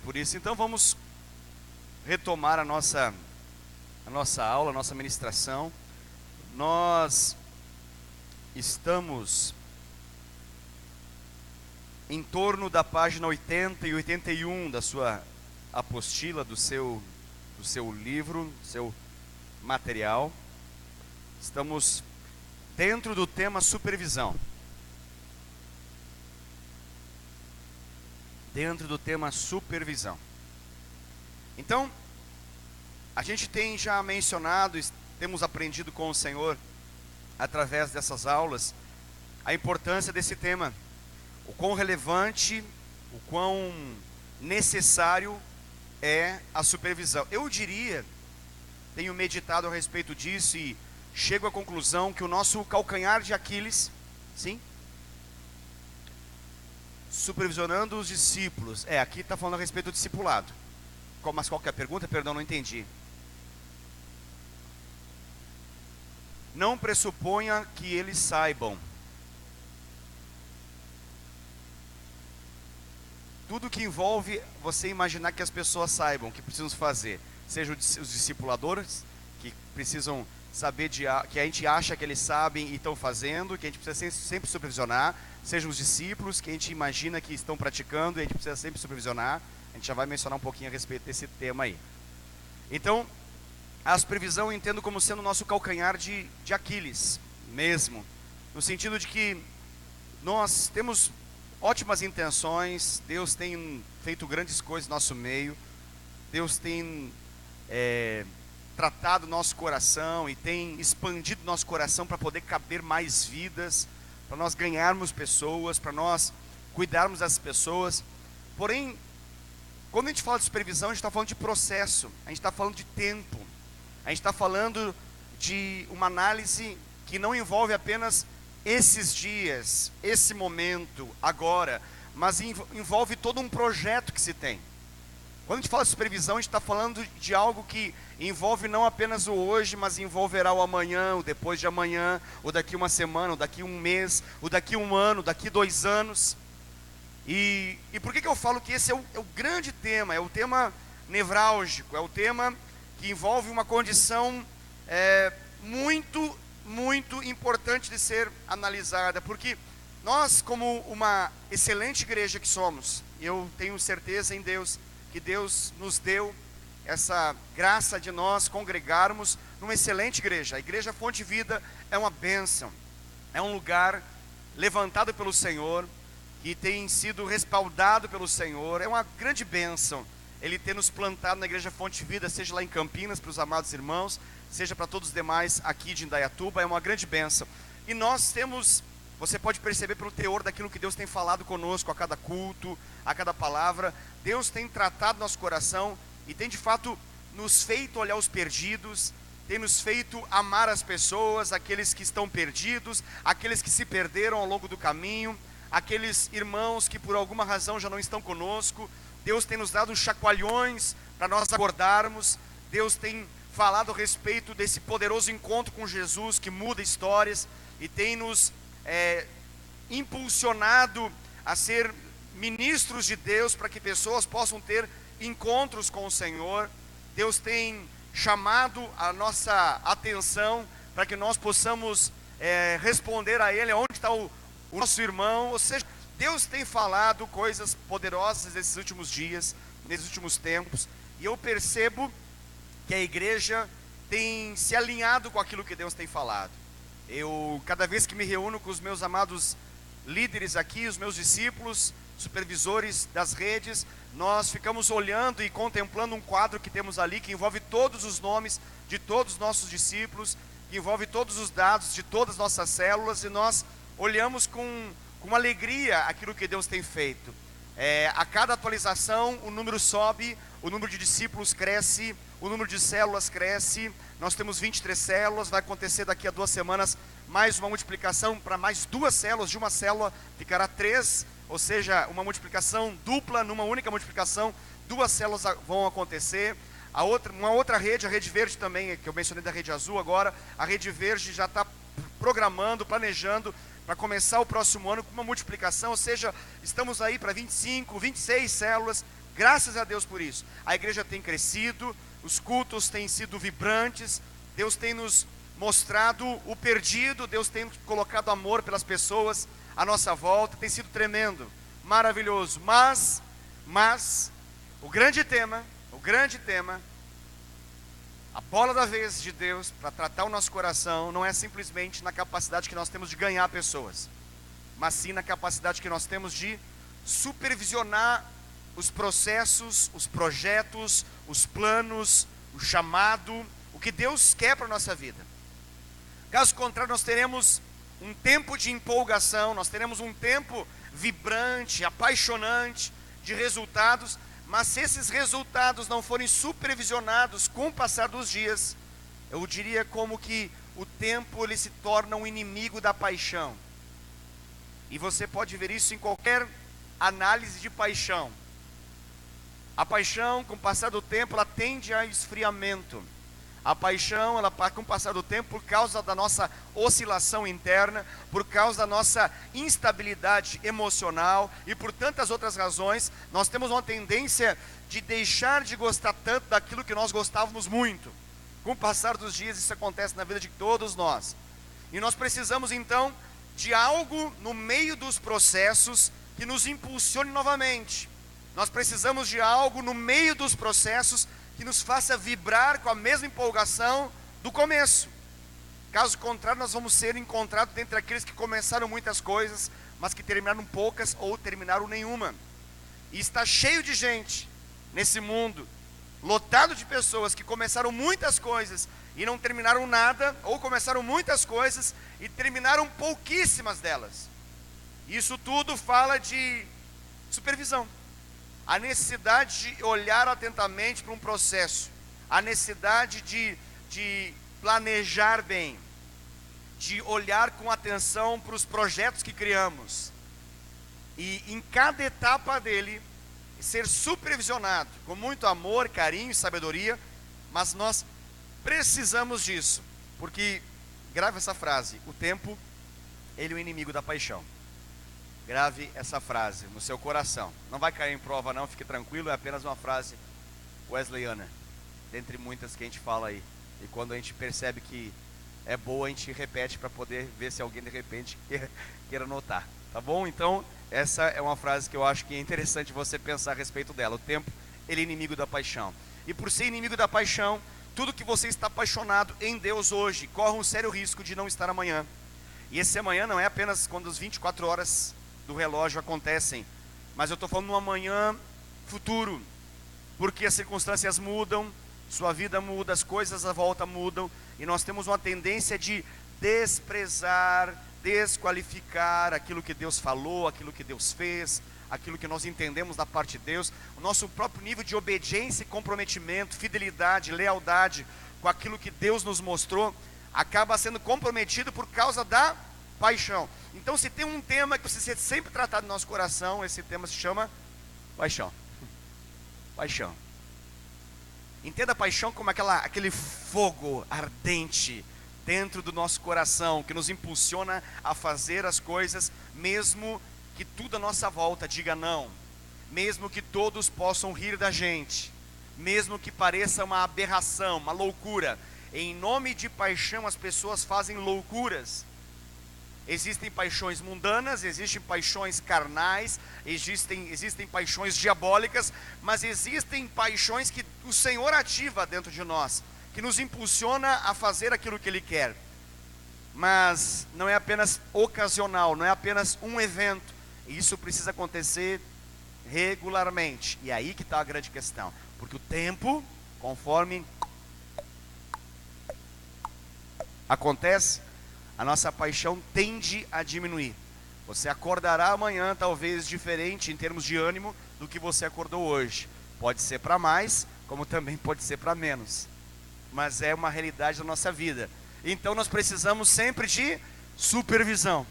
por isso. Então vamos retomar a nossa aula, a nossa ministração. Nós estamos em torno da página 80 e 81 da sua apostila, do seu livro, do seu material. Estamos dentro do tema supervisão. Dentro do tema supervisão. Então, a gente tem já mencionado, temos aprendido com o Senhor, através dessas aulas, a importância desse tema, o quão relevante, o quão necessário é a supervisão. Eu diria, tenho meditado a respeito disso e chego à conclusão que o nosso calcanhar de Aquiles, sim, supervisionando os discípulos, aqui está falando a respeito do discipulado. Mas qual que é a pergunta? Perdão, não entendi. Não pressuponha que eles saibam. Tudo que envolve você imaginar que as pessoas saibam o que precisam fazer, seja os discipuladores, que precisam saber que a gente acha que eles sabem e estão fazendo, que a gente precisa sempre supervisionar, sejam os discípulos, que a gente imagina que estão praticando e a gente precisa sempre supervisionar. A gente já vai mencionar um pouquinho a respeito desse tema aí. Então, a supervisão eu entendo como sendo o nosso calcanhar de Aquiles, mesmo, no sentido de que nós temos ótimas intenções, Deus tem feito grandes coisas no nosso meio, Deus tem tratado nosso coração e tem expandido nosso coração para poder caber mais vidas, para nós ganharmos pessoas, para nós cuidarmos das pessoas. Porém, quando a gente fala de supervisão, a gente está falando de processo, a gente está falando de tempo, a gente está falando de uma análise que não envolve apenas esses dias, esse momento, agora, mas envolve todo um projeto que se tem. Quando a gente fala de supervisão, a gente está falando de algo que envolve não apenas o hoje, mas envolverá o amanhã, o depois de amanhã, ou daqui uma semana, ou daqui um mês, ou daqui um ano, daqui 2 anos. E por que eu falo que esse é o grande tema, é o tema nevrálgico, é o tema que envolve uma condição muito, muito importante de ser analisada, porque nós, como uma excelente igreja que somos, eu tenho certeza em Deus, que Deus nos deu essa graça de nós congregarmos numa excelente igreja. A Igreja Fonte Vida é uma bênção, é um lugar levantado pelo Senhor, que tem sido respaldado pelo Senhor, é uma grande bênção Ele ter nos plantado na Igreja Fonte Vida, seja lá em Campinas, para os amados irmãos, seja para todos os demais aqui de Indaiatuba, é uma grande bênção. E nós temos, você pode perceber pelo teor daquilo que Deus tem falado conosco a cada culto, a cada palavra, Deus tem tratado nosso coração e tem de fato nos feito olhar os perdidos, tem nos feito amar as pessoas, aqueles que estão perdidos, aqueles que se perderam ao longo do caminho, aqueles irmãos que por alguma razão já não estão conosco. Deus tem nos dado chacoalhões para nós acordarmos. Deus tem falado a respeito desse poderoso encontro com Jesus que muda histórias e tem nos impulsionado a ser ministros de Deus para que pessoas possam ter encontros com o Senhor. Deus tem chamado a nossa atenção para que nós possamos responder a Ele onde está o nosso irmão. Ou seja, Deus tem falado coisas poderosas nesses últimos dias, nesses últimos tempos, e eu percebo que a igreja tem se alinhado com aquilo que Deus tem falado. Eu, cada vez que me reúno com os meus amados líderes aqui, os meus discípulos, supervisores das redes, nós ficamos olhando e contemplando um quadro que temos ali, que envolve todos os nomes de todos os nossos discípulos, que envolve todos os dados de todas as nossas células, e nós olhamos com alegria aquilo que Deus tem feito. A cada atualização o número sobe, o número de discípulos cresce, o número de células cresce. Nós temos 23 células, vai acontecer daqui a 2 semanas mais uma multiplicação para mais 2 células, de uma célula ficará 3, ou seja, uma multiplicação dupla numa única multiplicação, 2 células vão acontecer. Uma outra rede, a Rede Verde também, que eu mencionei da Rede Azul agora, a Rede Verde já está programando, planejando para começar o próximo ano com uma multiplicação, ou seja, estamos aí para 25, 26 células, Graças a Deus por isso. A igreja tem crescido, os cultos têm sido vibrantes, Deus tem nos mostrado o perdido, Deus tem colocado amor pelas pessoas à nossa volta, tem sido tremendo, maravilhoso. Mas o grande tema, a bola da vez de Deus para tratar o nosso coração não é simplesmente na capacidade que nós temos de ganhar pessoas, mas sim na capacidade que nós temos de supervisionar os processos, os projetos, os planos, o chamado, o que Deus quer para a nossa vida. Caso contrário, nós teremos um tempo de empolgação, nós teremos um tempo vibrante, apaixonante, de resultados, mas se esses resultados não forem supervisionados com o passar dos dias, eu diria como que o tempo ele se torna um inimigo da paixão. E você pode ver isso em qualquer análise de paixão. A paixão, com o passar do tempo, ela tende a esfriamento. A paixão, ela, com o passar do tempo, por causa da nossa oscilação interna, por causa da nossa instabilidade emocional e por tantas outras razões, nós temos uma tendência de deixar de gostar tanto daquilo que nós gostávamos muito. Com o passar dos dias, isso acontece na vida de todos nós. E nós precisamos então de algo no meio dos processos que nos impulsione novamente. Nós precisamos de algo no meio dos processos que nos faça vibrar com a mesma empolgação do começo. Caso contrário, nós vamos ser encontrados dentre aqueles que começaram muitas coisas, mas que terminaram poucas ou terminaram nenhuma. E está cheio de gente nesse mundo, lotado de pessoas que começaram muitas coisas e não terminaram nada, ou começaram muitas coisas e terminaram pouquíssimas delas. Isso tudo fala de supervisão. A necessidade de olhar atentamente para um processo, a necessidade de planejar bem, de olhar com atenção para os projetos que criamos, e em cada etapa dele, ser supervisionado, com muito amor, carinho e sabedoria, mas nós precisamos disso, porque, grave essa frase, o tempo, ele é o inimigo da paixão. Grave essa frase no seu coração. Não vai cair em prova não, fique tranquilo, é apenas uma frase wesleyana, dentre muitas que a gente fala aí. E quando a gente percebe que é boa, a gente repete para poder ver se alguém de repente queira notar. Tá bom? Então, essa é uma frase que eu acho que é interessante você pensar a respeito dela. O tempo, ele é inimigo da paixão. E por ser inimigo da paixão, tudo que você está apaixonado em Deus hoje, corre um sério risco de não estar amanhã. E esse amanhã não é apenas quando as 24 horas do relógio acontecem, mas eu estou falando no amanhã futuro, porque as circunstâncias mudam, sua vida muda, as coisas à volta mudam, e nós temos uma tendência de desprezar, desqualificar aquilo que Deus falou, aquilo que Deus fez, aquilo que nós entendemos da parte de Deus, o nosso próprio nível de obediência e comprometimento, fidelidade, lealdade com aquilo que Deus nos mostrou, acaba sendo comprometido por causa da paixão. Então, se tem um tema que precisa ser sempre tratado no nosso coração, esse tema se chama paixão. Paixão. Entenda a paixão como aquele fogo ardente dentro do nosso coração, que nos impulsiona a fazer as coisas, mesmo que tudo à nossa volta diga não, mesmo que todos possam rir da gente, mesmo que pareça uma aberração, uma loucura. Em nome de paixão as pessoas fazem loucuras. Existem paixões mundanas, existem paixões carnais, existem paixões diabólicas, mas existem paixões que o Senhor ativa dentro de nós, que nos impulsiona a fazer aquilo que Ele quer. Mas não é apenas ocasional, não é apenas um evento, isso precisa acontecer regularmente. E aí que está a grande questão, porque o tempo, conforme acontece, a nossa paixão tende a diminuir. Você acordará amanhã talvez diferente em termos de ânimo do que você acordou hoje. Pode ser para mais, como também pode ser para menos. Mas é uma realidade da nossa vida. Então nós precisamos sempre de supervisão.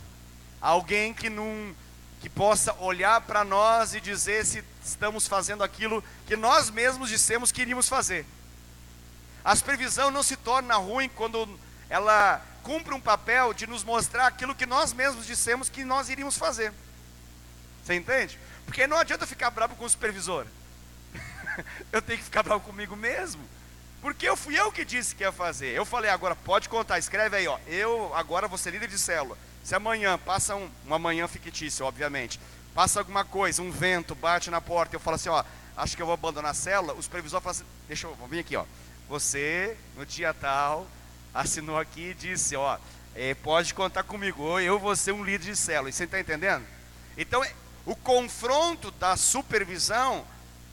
Alguém que possa olhar para nós e dizer se estamos fazendo aquilo que nós mesmos dissemos que iríamos fazer. A supervisão não se torna ruim quando ela cumpre um papel de nos mostrar aquilo que nós mesmos dissemos que nós iríamos fazer. Você entende? Porque não adianta ficar bravo com o supervisor. eu tenho que ficar bravo comigo mesmo. Porque fui eu que disse que ia fazer. Eu falei, agora pode contar, escreve aí, ó. Eu agora vou ser líder de célula. Se amanhã passa uma manhã fictícia, obviamente, passa alguma coisa, um vento bate na porta, eu falo assim, ó, acho que eu vou abandonar a célula, os supervisores falam assim, vou vir aqui, ó. Você, no dia tal, assinou aqui e disse, ó, pode contar comigo, ou eu vou ser um líder de célula. Você está entendendo? Então, o confronto da supervisão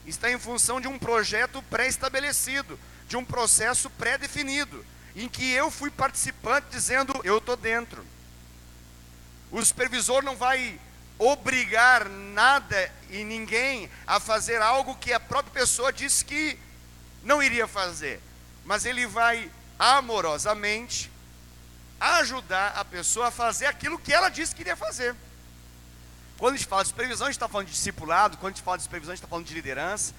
está em função de um projeto pré-estabelecido, de um processo pré-definido, em que eu fui participante dizendo, eu estou dentro. O supervisor não vai obrigar nada e ninguém a fazer algo que a própria pessoa disse que não iria fazer, mas ele vai amorosamente ajudar a pessoa a fazer aquilo que ela disse que iria fazer. Quando a gente fala de supervisão, a gente está falando de discipulado. Quando a gente fala de supervisão, a gente está falando de liderança.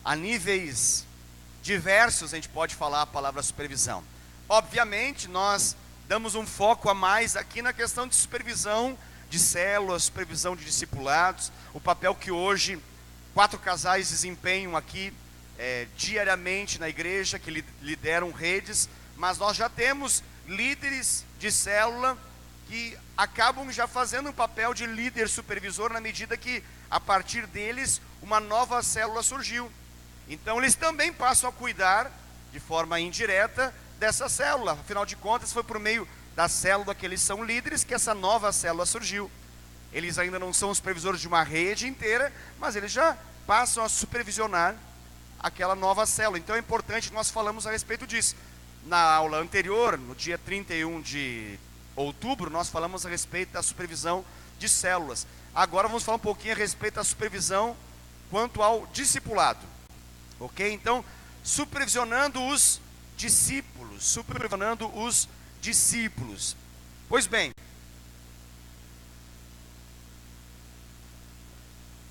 A níveis diversos a gente pode falar a palavra supervisão. Obviamente nós damos um foco a mais aqui na questão de supervisão de células, supervisão de discipulados, o papel que hoje 4 casais desempenham aqui diariamente na igreja, que lideram redes, mas nós já temos líderes de célula que acabam já fazendo um papel de líder supervisor, na medida que a partir deles uma nova célula surgiu. Então eles também passam a cuidar de forma indireta dessa célula. Afinal de contas, foi por meio da célula que eles são líderes que essa nova célula surgiu. Eles ainda não são os supervisores de uma rede inteira, mas eles já passam a supervisionar aquela nova célula. Então é importante que nós falamos a respeito disso. Na aula anterior, no dia 31 de outubro, nós falamos a respeito da supervisão de células. Agora vamos falar um pouquinho a respeito da supervisão quanto ao discipulado. Ok? Então, supervisionando os discípulos. Pois bem,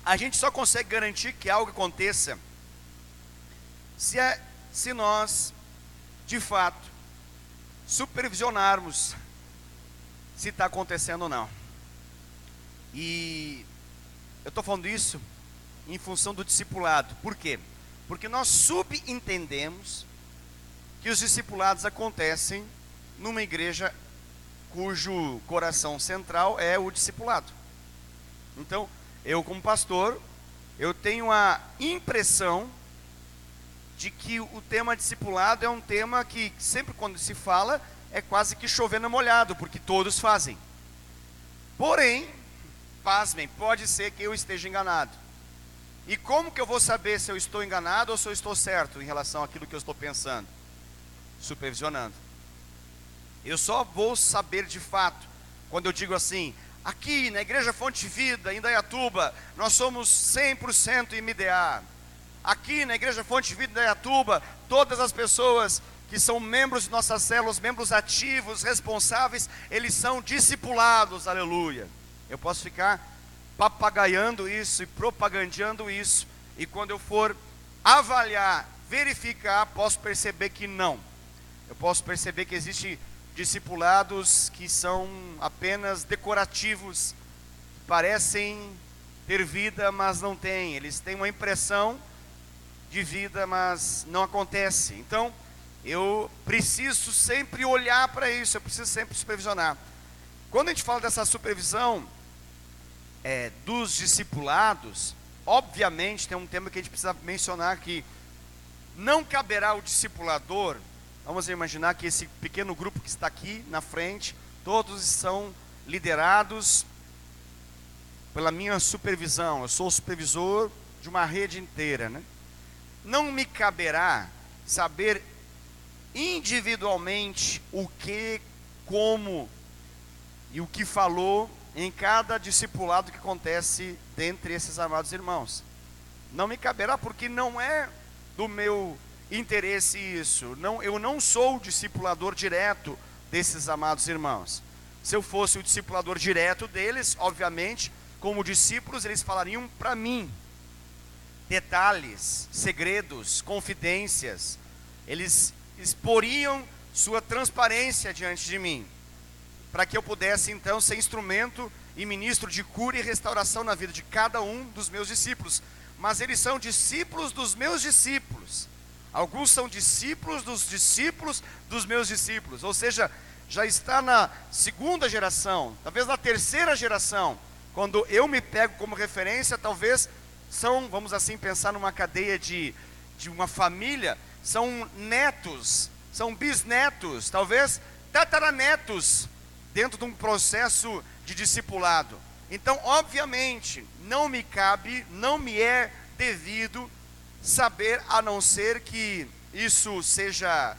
a gente só consegue garantir que algo aconteça se nós, de fato, supervisionarmos se está acontecendo ou não. E eu estou falando isso em função do discipulado. Por quê? Porque nós subentendemos que os discipulados acontecem numa igreja cujo coração central é o discipulado. Então, eu como pastor, eu tenho a impressão de que o tema discipulado é um tema que sempre quando se fala é quase que chovendo molhado, porque todos fazem. Porém, pasmem, pode ser que eu esteja enganado. E como que eu vou saber se eu estou enganado ou se eu estou certo em relação àquilo que eu estou pensando? Supervisionando. Eu só vou saber de fato quando eu digo assim, aqui na Igreja Fonte Vida, em Indaiatuba, nós somos 100% IMDA. Aqui na Igreja Fonte Vida, em Indaiatuba, todas as pessoas que são membros de nossas células, membros ativos, responsáveis, eles são discipulados, aleluia. Eu posso ficar papagaiando isso e propagandeando isso, e quando eu for avaliar, verificar, posso perceber que não. Eu posso perceber que existem discipulados que são apenas decorativos, parecem ter vida, mas não têm. Eles têm uma impressão de vida, mas não acontece. Então, eu preciso sempre olhar para isso, eu preciso sempre supervisionar. Quando a gente fala dessa supervisão dos discipulados, obviamente tem um tema que a gente precisa mencionar aqui. Não caberá ao discipulador, vamos imaginar que esse pequeno grupo que está aqui na frente, todos são liderados pela minha supervisão. Eu sou o supervisor de uma rede inteira, né? Não me caberá saber individualmente o que, como e o que falou em cada discipulado que acontece dentre esses amados irmãos. Não me caberá, porque não é do meu interesse isso. Eu não sou o discipulador direto desses amados irmãos. Se eu fosse o discipulador direto deles, obviamente, como discípulos, eles falariam para mim detalhes, segredos, confidências. Eles exporiam sua transparência diante de mim, para que eu pudesse então ser instrumento e ministro de cura e restauração na vida de cada um dos meus discípulos. mas eles são discípulos dos meus discípulos. Alguns são discípulos dos meus discípulos. Ou seja, já está na segunda geração, talvez na terceira geração. Quando eu me pego como referência, talvez são, vamos assim pensar numa cadeia de uma família, são netos, são bisnetos, talvez tataranetos, dentro de um processo de discipulado. Então, obviamente, não me cabe, não me é devido saber, a não ser que isso seja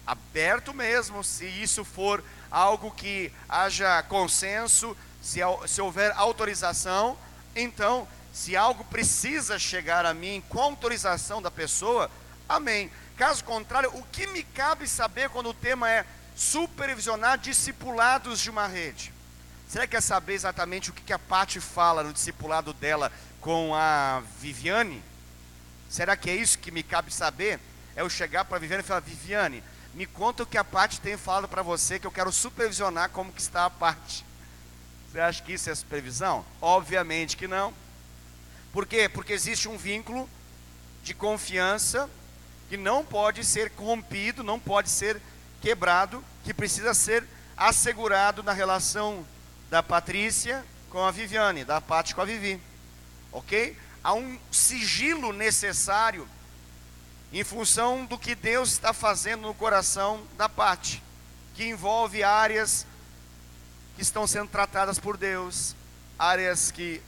aberto mesmo, se isso for algo que haja consenso, se houver autorização. Então, se algo precisa chegar a mim com autorização da pessoa, amém. Caso contrário, o que me cabe saber quando o tema é supervisionar discipulados de uma rede? Será que é saber exatamente o que a Paty fala no discipulado dela com a Viviane? Será que é isso que me cabe saber? É eu chegar para a Viviane e falar: Viviane, me conta o que a Paty tem falado para você, que eu quero supervisionar como que está a Paty. Você acha que isso é supervisão? Obviamente que não. Por quê? Porque existe um vínculo de confiança que não pode ser corrompido, não pode ser quebrado, que precisa ser assegurado na relação da Patrícia com a Viviane, da Paty com a Vivi. Ok? Há um sigilo necessário em função do que Deus está fazendo no coração da Paty, que envolve áreas que estão sendo tratadas por Deus, áreas que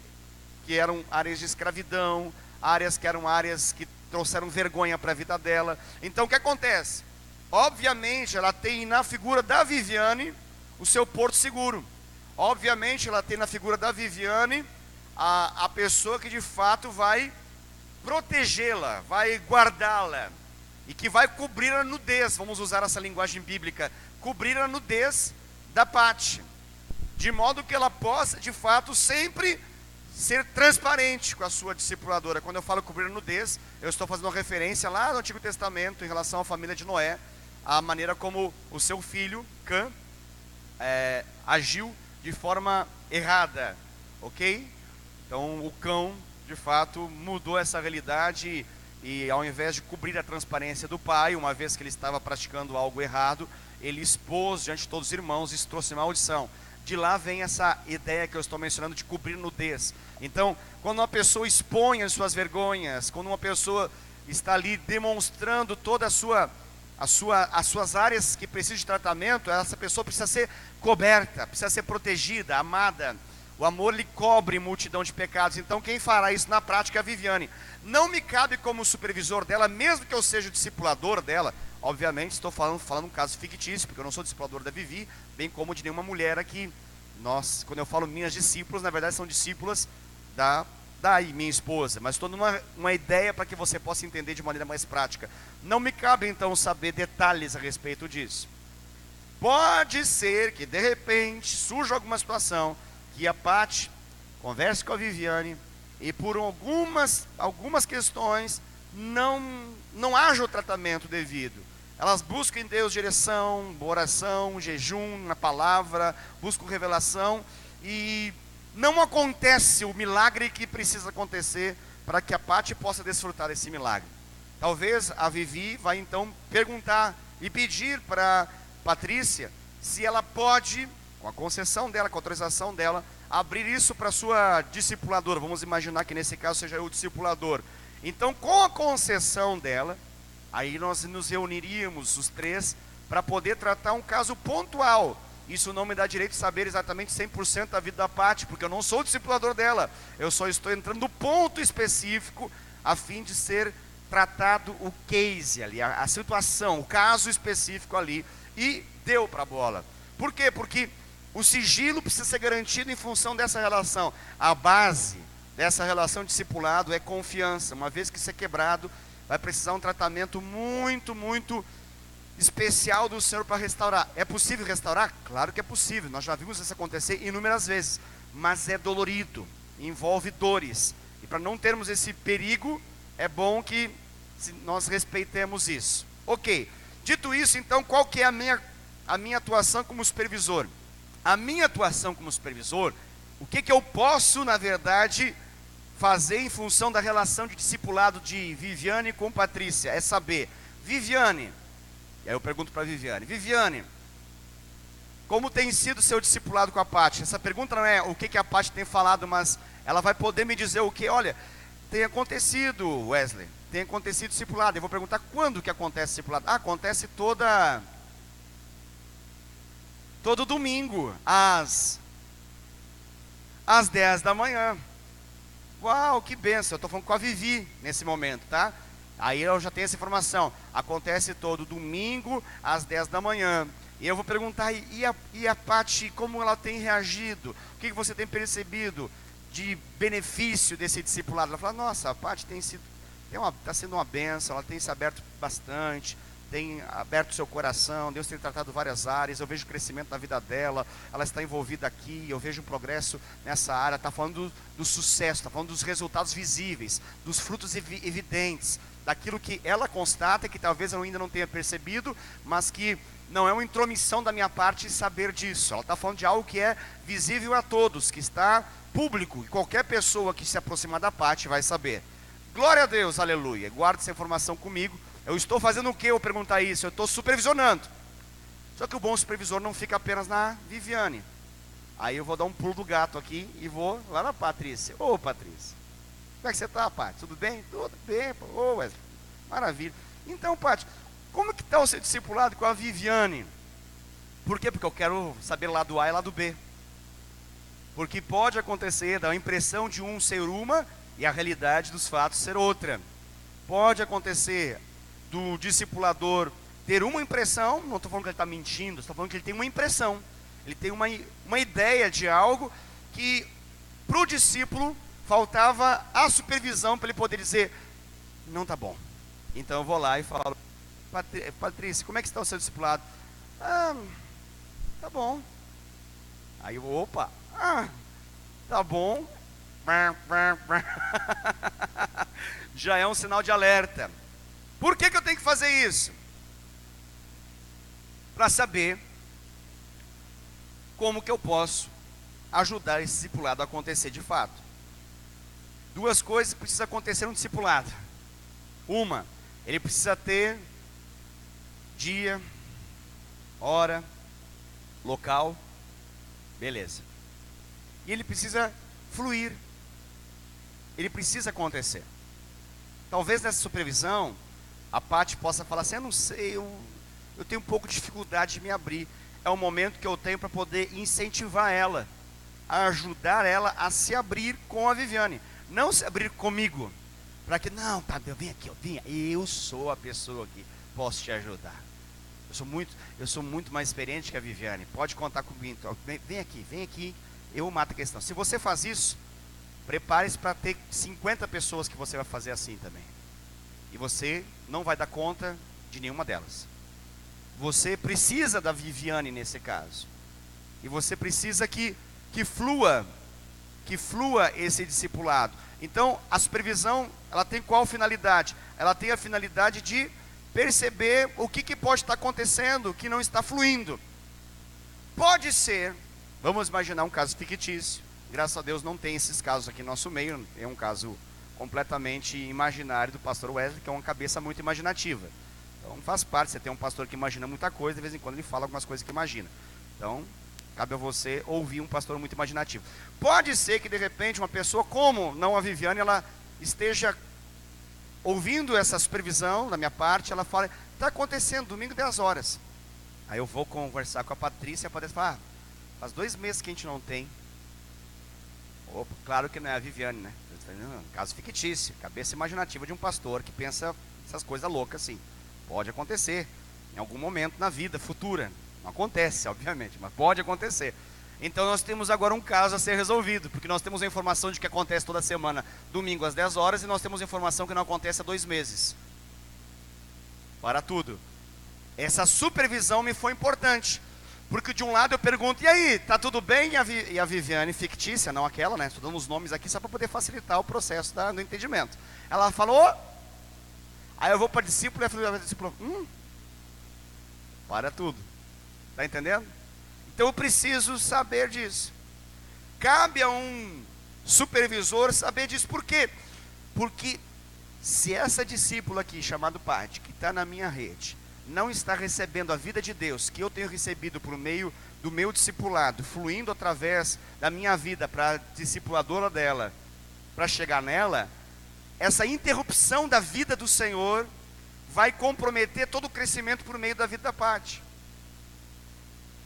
eram áreas de escravidão, áreas que eram áreas que trouxeram vergonha para a vida dela. Então o que acontece? Obviamente ela tem na figura da Viviane o seu porto seguro. Obviamente ela tem na figura da Viviane a pessoa que de fato vai protegê-la, vai guardá-la, e que vai cobrir a nudez, vamos usar essa linguagem bíblica, cobrir a nudez da Paty, de modo que ela possa de fato sempre ser transparente com a sua discipuladora. Quando eu falo cobrir a nudez, eu estou fazendo uma referência lá no Antigo Testamento em relação à família de Noé, a maneira como o seu filho Cã agiu de forma errada, ok? Então o cão de fato mudou essa realidade, e ao invés de cobrir a transparência do pai, uma vez que ele estava praticando algo errado, ele expôs diante de todos os irmãos, isso trouxe maldição. De lá vem essa ideia que eu estou mencionando de cobrir nudez. Então, quando uma pessoa expõe as suas vergonhas, quando uma pessoa está ali demonstrando toda as suas áreas que precisam de tratamento, essa pessoa precisa ser coberta, precisa ser protegida, amada. O amor lhe cobre multidão de pecados. Então quem fará isso na prática é a Viviane. Não me cabe como supervisor dela, mesmo que eu seja o discipulador dela. Obviamente estou falando um caso fictício, porque eu não sou discipulador da Vivi, bem como de nenhuma mulher aqui. Nós, quando eu falo minhas discípulas, na verdade são discípulas da minha esposa. Mas estou dando uma ideia para que você possa entender de maneira mais prática. Não me cabe então saber detalhes a respeito disso. Pode ser que de repente surja alguma situação que a Paty converse com a Viviane e por algumas questões não haja o tratamento devido. Elas buscam em Deus direção, oração, jejum, na palavra, buscam revelação, e não acontece o milagre que precisa acontecer para que a Paty possa desfrutar desse milagre. Talvez a Vivi vai então perguntar e pedir para Patrícia se ela pode, com a concessão dela, com a autorização dela, abrir isso para sua discipuladora. Vamos imaginar que nesse caso seja eu o discipulador. Então, com a concessão dela, aí nós nos reuniríamos os três para poder tratar um caso pontual. Isso não me dá direito de saber exatamente 100% da vida da Paty, porque eu não sou o discipulador dela. Eu só estou entrando no ponto específico a fim de ser tratado o case ali, a situação, o caso específico ali, e deu para a bola. Por quê? Porque o sigilo precisa ser garantido em função dessa relação. A base dessa relação de discipulado é confiança. Uma vez que isso é quebrado, vai precisar um tratamento muito, muito especial do Senhor para restaurar. É possível restaurar? Claro que é possível. Nós já vimos isso acontecer inúmeras vezes. Mas é dolorido, envolve dores. E para não termos esse perigo, é bom que nós respeitemos isso. Ok. Dito isso, então, qual que é a minha atuação como supervisor? A minha atuação como supervisor O que eu posso, na verdade, fazer em função da relação de discipulado de Viviane com Patrícia? É saber, Viviane, e aí eu pergunto para Viviane, como tem sido seu discipulado com a Paty? Essa pergunta não é o que a Paty tem falado, mas ela vai poder me dizer o que? Olha, tem acontecido, Wesley, tem acontecido discipulado. Eu vou perguntar quando que acontece discipulado. Acontece todo domingo, às 10 da manhã. Uau, que benção, eu estou falando com a Vivi nesse momento, tá? Aí eu já tenho essa informação, acontece todo domingo, às 10 da manhã. E eu vou perguntar, e a Paty, como ela tem reagido? O que você tem percebido de benefício desse discipulado? Ela fala, nossa, a Paty está sendo uma benção, ela tem se aberto bastante, tem aberto seu coração, Deus tem tratado várias áreas, eu vejo crescimento na vida dela, ela está envolvida aqui, eu vejo um progresso nessa área, está falando do sucesso, está falando dos resultados visíveis, dos frutos evidentes, daquilo que ela constata, que talvez eu ainda não tenha percebido, mas que não é uma intromissão da minha parte saber disso. Ela está falando de algo que é visível a todos, que está público, e qualquer pessoa que se aproximar da Paty vai saber. Glória a Deus, aleluia. Guarde essa informação comigo. Eu estou fazendo o que eu perguntar isso? Eu estou supervisionando. Só que o bom supervisor não fica apenas na Viviane. Aí eu vou dar um pulo do gato aqui e vou lá na Patrícia. Ô Patrícia, como é que você está, Paty? Tudo bem? Tudo bem, ô Wesley, maravilha. Então, Paty, como que está o seu discipulado com a Viviane? Por quê? Porque eu quero saber lado A e lado B. Porque pode acontecer, dá a impressão de um ser uma e a realidade dos fatos ser outra. Pode acontecer do discipulador ter uma impressão, não estou falando que ele está mentindo, estou falando que ele tem uma impressão. Ele tem uma ideia de algo que para o discípulo faltava a supervisão para ele poder dizer, não está bom. Então eu vou lá e falo, Patrícia, como é que está o seu discipulado? Tá bom. Aí eu, opa, tá bom. Já é um sinal de alerta. Por que eu tenho que fazer isso? Para saber como que eu posso ajudar esse discipulado a acontecer de fato. Duas coisas precisam acontecer no discipulado. Uma, ele precisa ter dia, hora, local, beleza. E ele precisa fluir. Ele precisa acontecer. Talvez nessa supervisão, a Paty possa falar assim, eu não sei, eu tenho um pouco de dificuldade de me abrir. É o momento que eu tenho para poder incentivar ela, a ajudar ela a se abrir com a Viviane. Não se abrir comigo, para que, não, tá, eu sou a pessoa que posso te ajudar. Eu sou muito mais experiente que a Viviane, pode contar comigo. Então, vem aqui, eu mato a questão. Se você faz isso, prepare-se para ter 50 pessoas que você vai fazer assim também. E você não vai dar conta de nenhuma delas. Você precisa da Viviane nesse caso. E você precisa que flua esse discipulado. Então, a supervisão, ela tem qual finalidade? Ela tem a finalidade de perceber o que pode estar acontecendo, que não está fluindo. Pode ser, vamos imaginar um caso fictício. Graças a Deus não tem esses casos aqui no nosso meio. É um caso completamente imaginário do pastor Wesley, que é uma cabeça muito imaginativa. Então faz parte, você tem um pastor que imagina muita coisa, de vez em quando ele fala algumas coisas que imagina. Então, cabe a você ouvir um pastor muito imaginativo. Pode ser que de repente uma pessoa, como não a Viviane, ela esteja ouvindo essa supervisão da minha parte, ela fala, está acontecendo, domingo 10 horas. Aí eu vou conversar com a Patrícia, e a Patrícia fala, faz 2 meses que a gente não tem. Opa, claro que não é a Viviane, né? Caso fictício, cabeça imaginativa de um pastor que pensa essas coisas loucas assim. Pode acontecer em algum momento na vida futura. Não acontece, obviamente, mas pode acontecer. Então nós temos agora um caso a ser resolvido, porque nós temos a informação de que acontece toda semana, domingo às 10 horas, e nós temos a informação que não acontece há 2 meses. Para tudo. Essa supervisão me foi importante. Porque de um lado eu pergunto, e aí, tá tudo bem? E a Viviane fictícia, não aquela, né? Estou dando os nomes aqui só para poder facilitar o processo do entendimento. Ela falou, aí eu vou para a discípula e a discípula, para tudo. Está entendendo? Então eu preciso saber disso. cabe a um supervisor saber disso. Por quê? Porque se essa discípula aqui, chamada Paty, que está na minha rede, não está recebendo a vida de Deus, que eu tenho recebido por meio do meu discipulado, fluindo através da minha vida para a discipuladora dela, para chegar nela, essa interrupção da vida do Senhor vai comprometer todo o crescimento por meio da vida da Paty.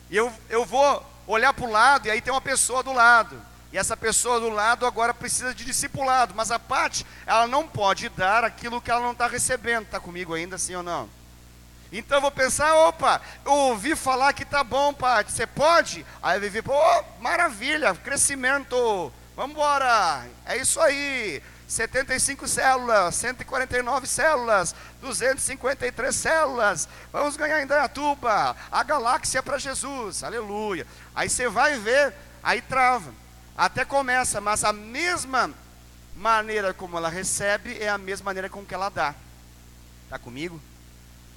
E eu vou olhar para o lado, e aí tem uma pessoa do lado, e essa pessoa do lado agora precisa de discipulado, mas a Paty, ela não pode dar aquilo que ela não está recebendo. Está comigo ainda, sim ou não? Então eu vou pensar, opa, eu ouvi falar que tá bom, Paty, você pode? Aí eu vivi, pô, maravilha, crescimento, vamos embora, é isso aí, 75 células, 149 células, 253 células, vamos ganhar em Indaiatuba, a galáxia para Jesus, aleluia. Aí você vai ver, aí trava, até começa, mas a mesma maneira como ela recebe é a mesma maneira com que ela dá. Está comigo?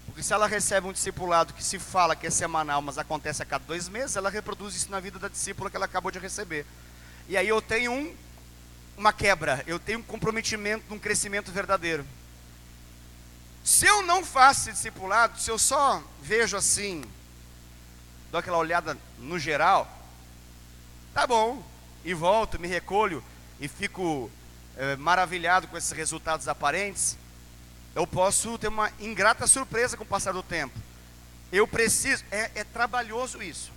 Porque se ela recebe um discipulado que se fala que é semanal, mas acontece a cada 2 meses, ela reproduz isso na vida da discípula que ela acabou de receber. E aí eu tenho uma quebra, eu tenho um comprometimento num crescimento verdadeiro. Se eu não faço esse discipulado, se eu só vejo assim, dou aquela olhada no geral, tá bom, e volto, me recolho e fico maravilhado com esses resultados aparentes, eu posso ter uma ingrata surpresa com o passar do tempo. Eu preciso, é trabalhoso isso,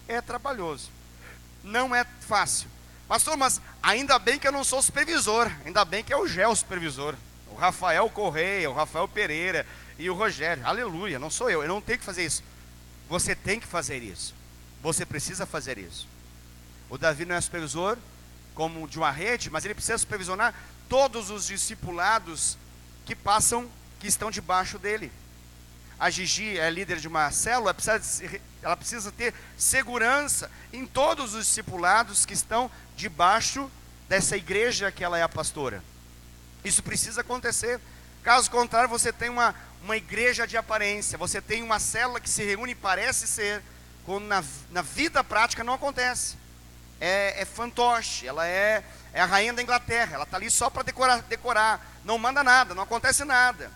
é trabalhoso, não é fácil. Pastor, mas ainda bem que eu não sou supervisor, ainda bem que é o Gé o supervisor, o Rafael Correia, o Rafael Pereira e o Rogério, aleluia, não sou eu não tenho que fazer isso. Você tem que fazer isso, você precisa fazer isso. O Davi não é supervisor como de uma rede, mas ele precisa supervisionar todos os discipulados que passam, que estão debaixo dele. A Gigi é líder de uma célula, ela precisa ter segurança em todos os discipulados que estão debaixo dessa igreja que ela é a pastora. Isso precisa acontecer. Caso contrário, você tem uma igreja de aparência, você tem uma célula que se reúne e parece ser, quando na vida prática não acontece. É fantoche, ela é a rainha da Inglaterra, ela está ali só para decorar, não manda nada, não acontece nada.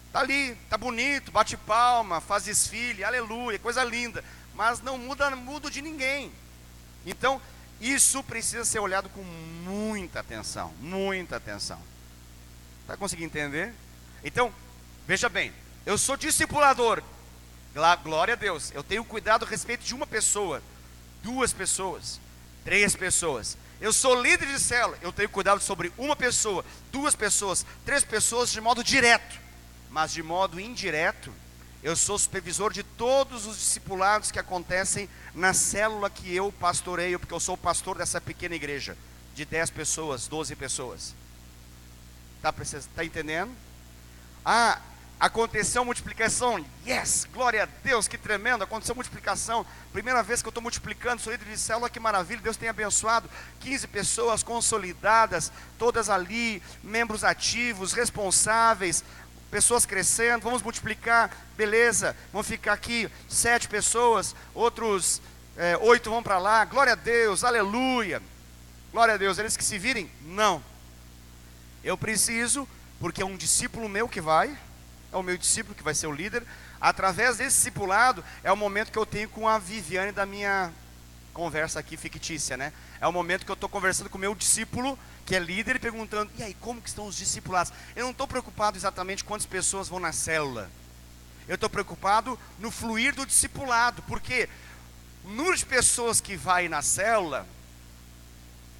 Está ali, está bonito, bate palma, faz desfile, aleluia, coisa linda, mas não muda de ninguém. Então, isso precisa ser olhado com muita atenção, muita atenção. Está conseguindo entender? Então, veja bem, eu sou discipulador, glória a Deus, eu tenho cuidado a respeito de uma pessoa, 2 pessoas, 3 pessoas. Eu sou líder de célula, eu tenho cuidado sobre uma pessoa, 2 pessoas, 3 pessoas de modo direto. Mas de modo indireto, eu sou supervisor de todos os discipulados que acontecem na célula que eu pastoreio, porque eu sou o pastor dessa pequena igreja, de 10 pessoas, 12 pessoas. Tá entendendo? Aconteceu multiplicação, yes, glória a Deus, que tremendo, aconteceu multiplicação, primeira vez que eu estou multiplicando, sou líder de célula, que maravilha, Deus tem abençoado, 15 pessoas consolidadas, todas ali, membros ativos, responsáveis, pessoas crescendo, vamos multiplicar, beleza, vão ficar aqui 7 pessoas, outros 8 vão para lá, glória a Deus, aleluia, glória a Deus, eles que se virem, não, eu preciso, porque é um discípulo meu que vai, é o meu discípulo que vai ser o líder, através desse discipulado, é o momento que eu tenho com a Viviane da minha conversa aqui fictícia, né? É o momento que eu estou conversando com o meu discípulo, que é líder, e perguntando, e aí, como que estão os discipulados? Eu não estou preocupado exatamente quantas pessoas vão na célula, eu estou preocupado no fluir do discipulado, porque o número de pessoas que vai na célula,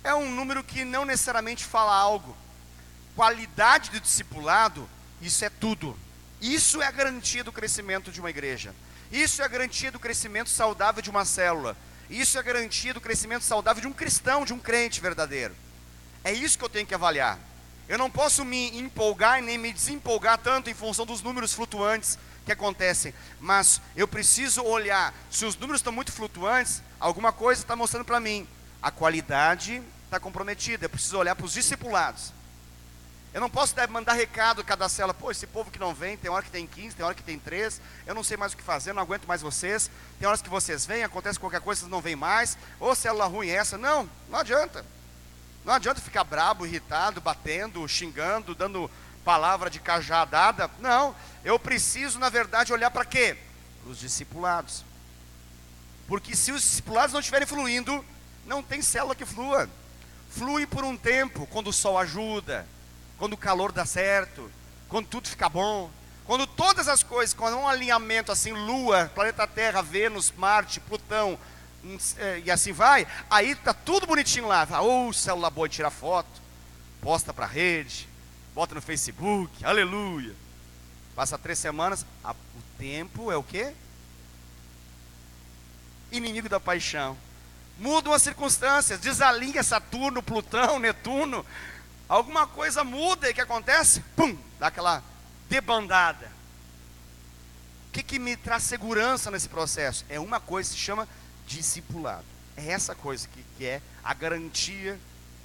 é um número que não necessariamente fala algo. Qualidade do discipulado, isso é tudo. Isso é a garantia do crescimento de uma igreja. Isso é a garantia do crescimento saudável de uma célula. Isso é a garantia do crescimento saudável de um cristão, de um crente verdadeiro. É isso que eu tenho que avaliar. Eu não posso me empolgar e nem me desempolgar tanto em função dos números flutuantes que acontecem. Mas eu preciso olhar, se os números estão muito flutuantes, alguma coisa está mostrando para mim. A qualidade está comprometida, eu preciso olhar para os discipulados. Eu não posso mandar recado cada célula. Pô, esse povo que não vem, tem hora que tem 15, tem hora que tem 3. Eu não sei mais o que fazer, não aguento mais vocês. Tem horas que vocês vêm, acontece qualquer coisa, vocês não vêm mais. Ô, célula ruim essa. Não, não adianta. Não adianta ficar brabo, irritado, batendo, xingando, dando palavra de cajadada. Não, eu preciso, na verdade, olhar para quê? Para os discipulados. Porque se os discipulados não estiverem fluindo, não tem célula que flua. Flui por um tempo, quando o sol ajuda, quando o calor dá certo, quando tudo fica bom, quando todas as coisas, quando um alinhamento assim, Lua, planeta Terra, Vênus, Marte, Plutão, e assim vai, aí tá tudo bonitinho lá. Ô, célula boa de tirar foto, posta para a rede, bota no Facebook, aleluia. Passa 3 semanas, o tempo é o quê? Inimigo da paixão. Mudam as circunstâncias, desalinha Saturno, Plutão, Netuno, alguma coisa muda e o que acontece? Pum, dá aquela debandada. O que me traz segurança nesse processo? É uma coisa que se chama discipulado. É essa coisa que é a garantia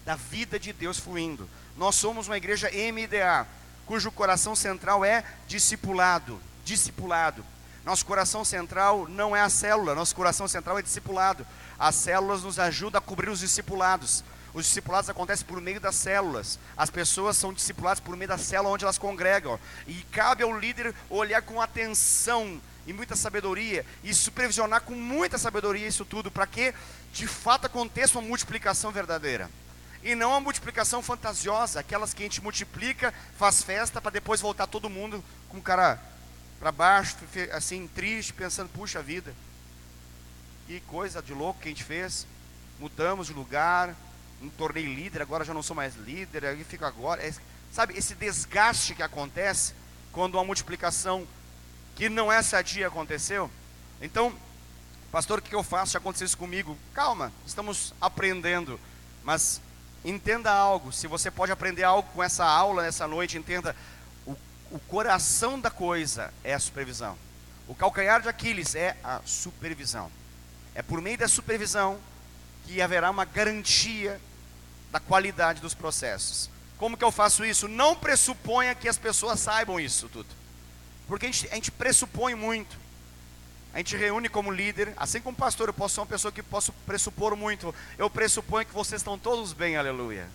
da vida de Deus fluindo. Nós somos uma igreja MDA, cujo coração central é discipulado. Discipulado. Nosso coração central não é a célula, nosso coração central é discipulado. As células nos ajudam a cobrir os discipulados. Os discipulados acontecem por meio das células. As pessoas são discipuladas por meio da célula onde elas congregam. E cabe ao líder olhar com atenção e muita sabedoria, e supervisionar com muita sabedoria isso tudo, para que de fato aconteça uma multiplicação verdadeira. E não uma multiplicação fantasiosa, aquelas que a gente multiplica, faz festa, para depois voltar todo mundo com o cara para baixo, assim, triste, pensando, puxa vida, que coisa de louco que a gente fez. Mudamos de lugar, me tornei líder, agora já não sou mais líder, aí fico agora, sabe, esse desgaste que acontece quando uma multiplicação que não é sadia aconteceu. Então, pastor, o que eu faço se acontecer isso comigo? Calma, estamos aprendendo, mas entenda algo. Se você pode aprender algo com essa aula nessa noite, entenda, o coração da coisa é a supervisão. O calcanhar de Aquiles é a supervisão. É por meio da supervisão que haverá uma garantia da qualidade dos processos. Como que eu faço isso? Não pressuponha que as pessoas saibam isso tudo, porque a gente pressupõe muito. A gente reúne como líder, assim como pastor, eu posso ser uma pessoa que posso pressupor muito. Eu pressuponho que vocês estão todos bem, aleluia.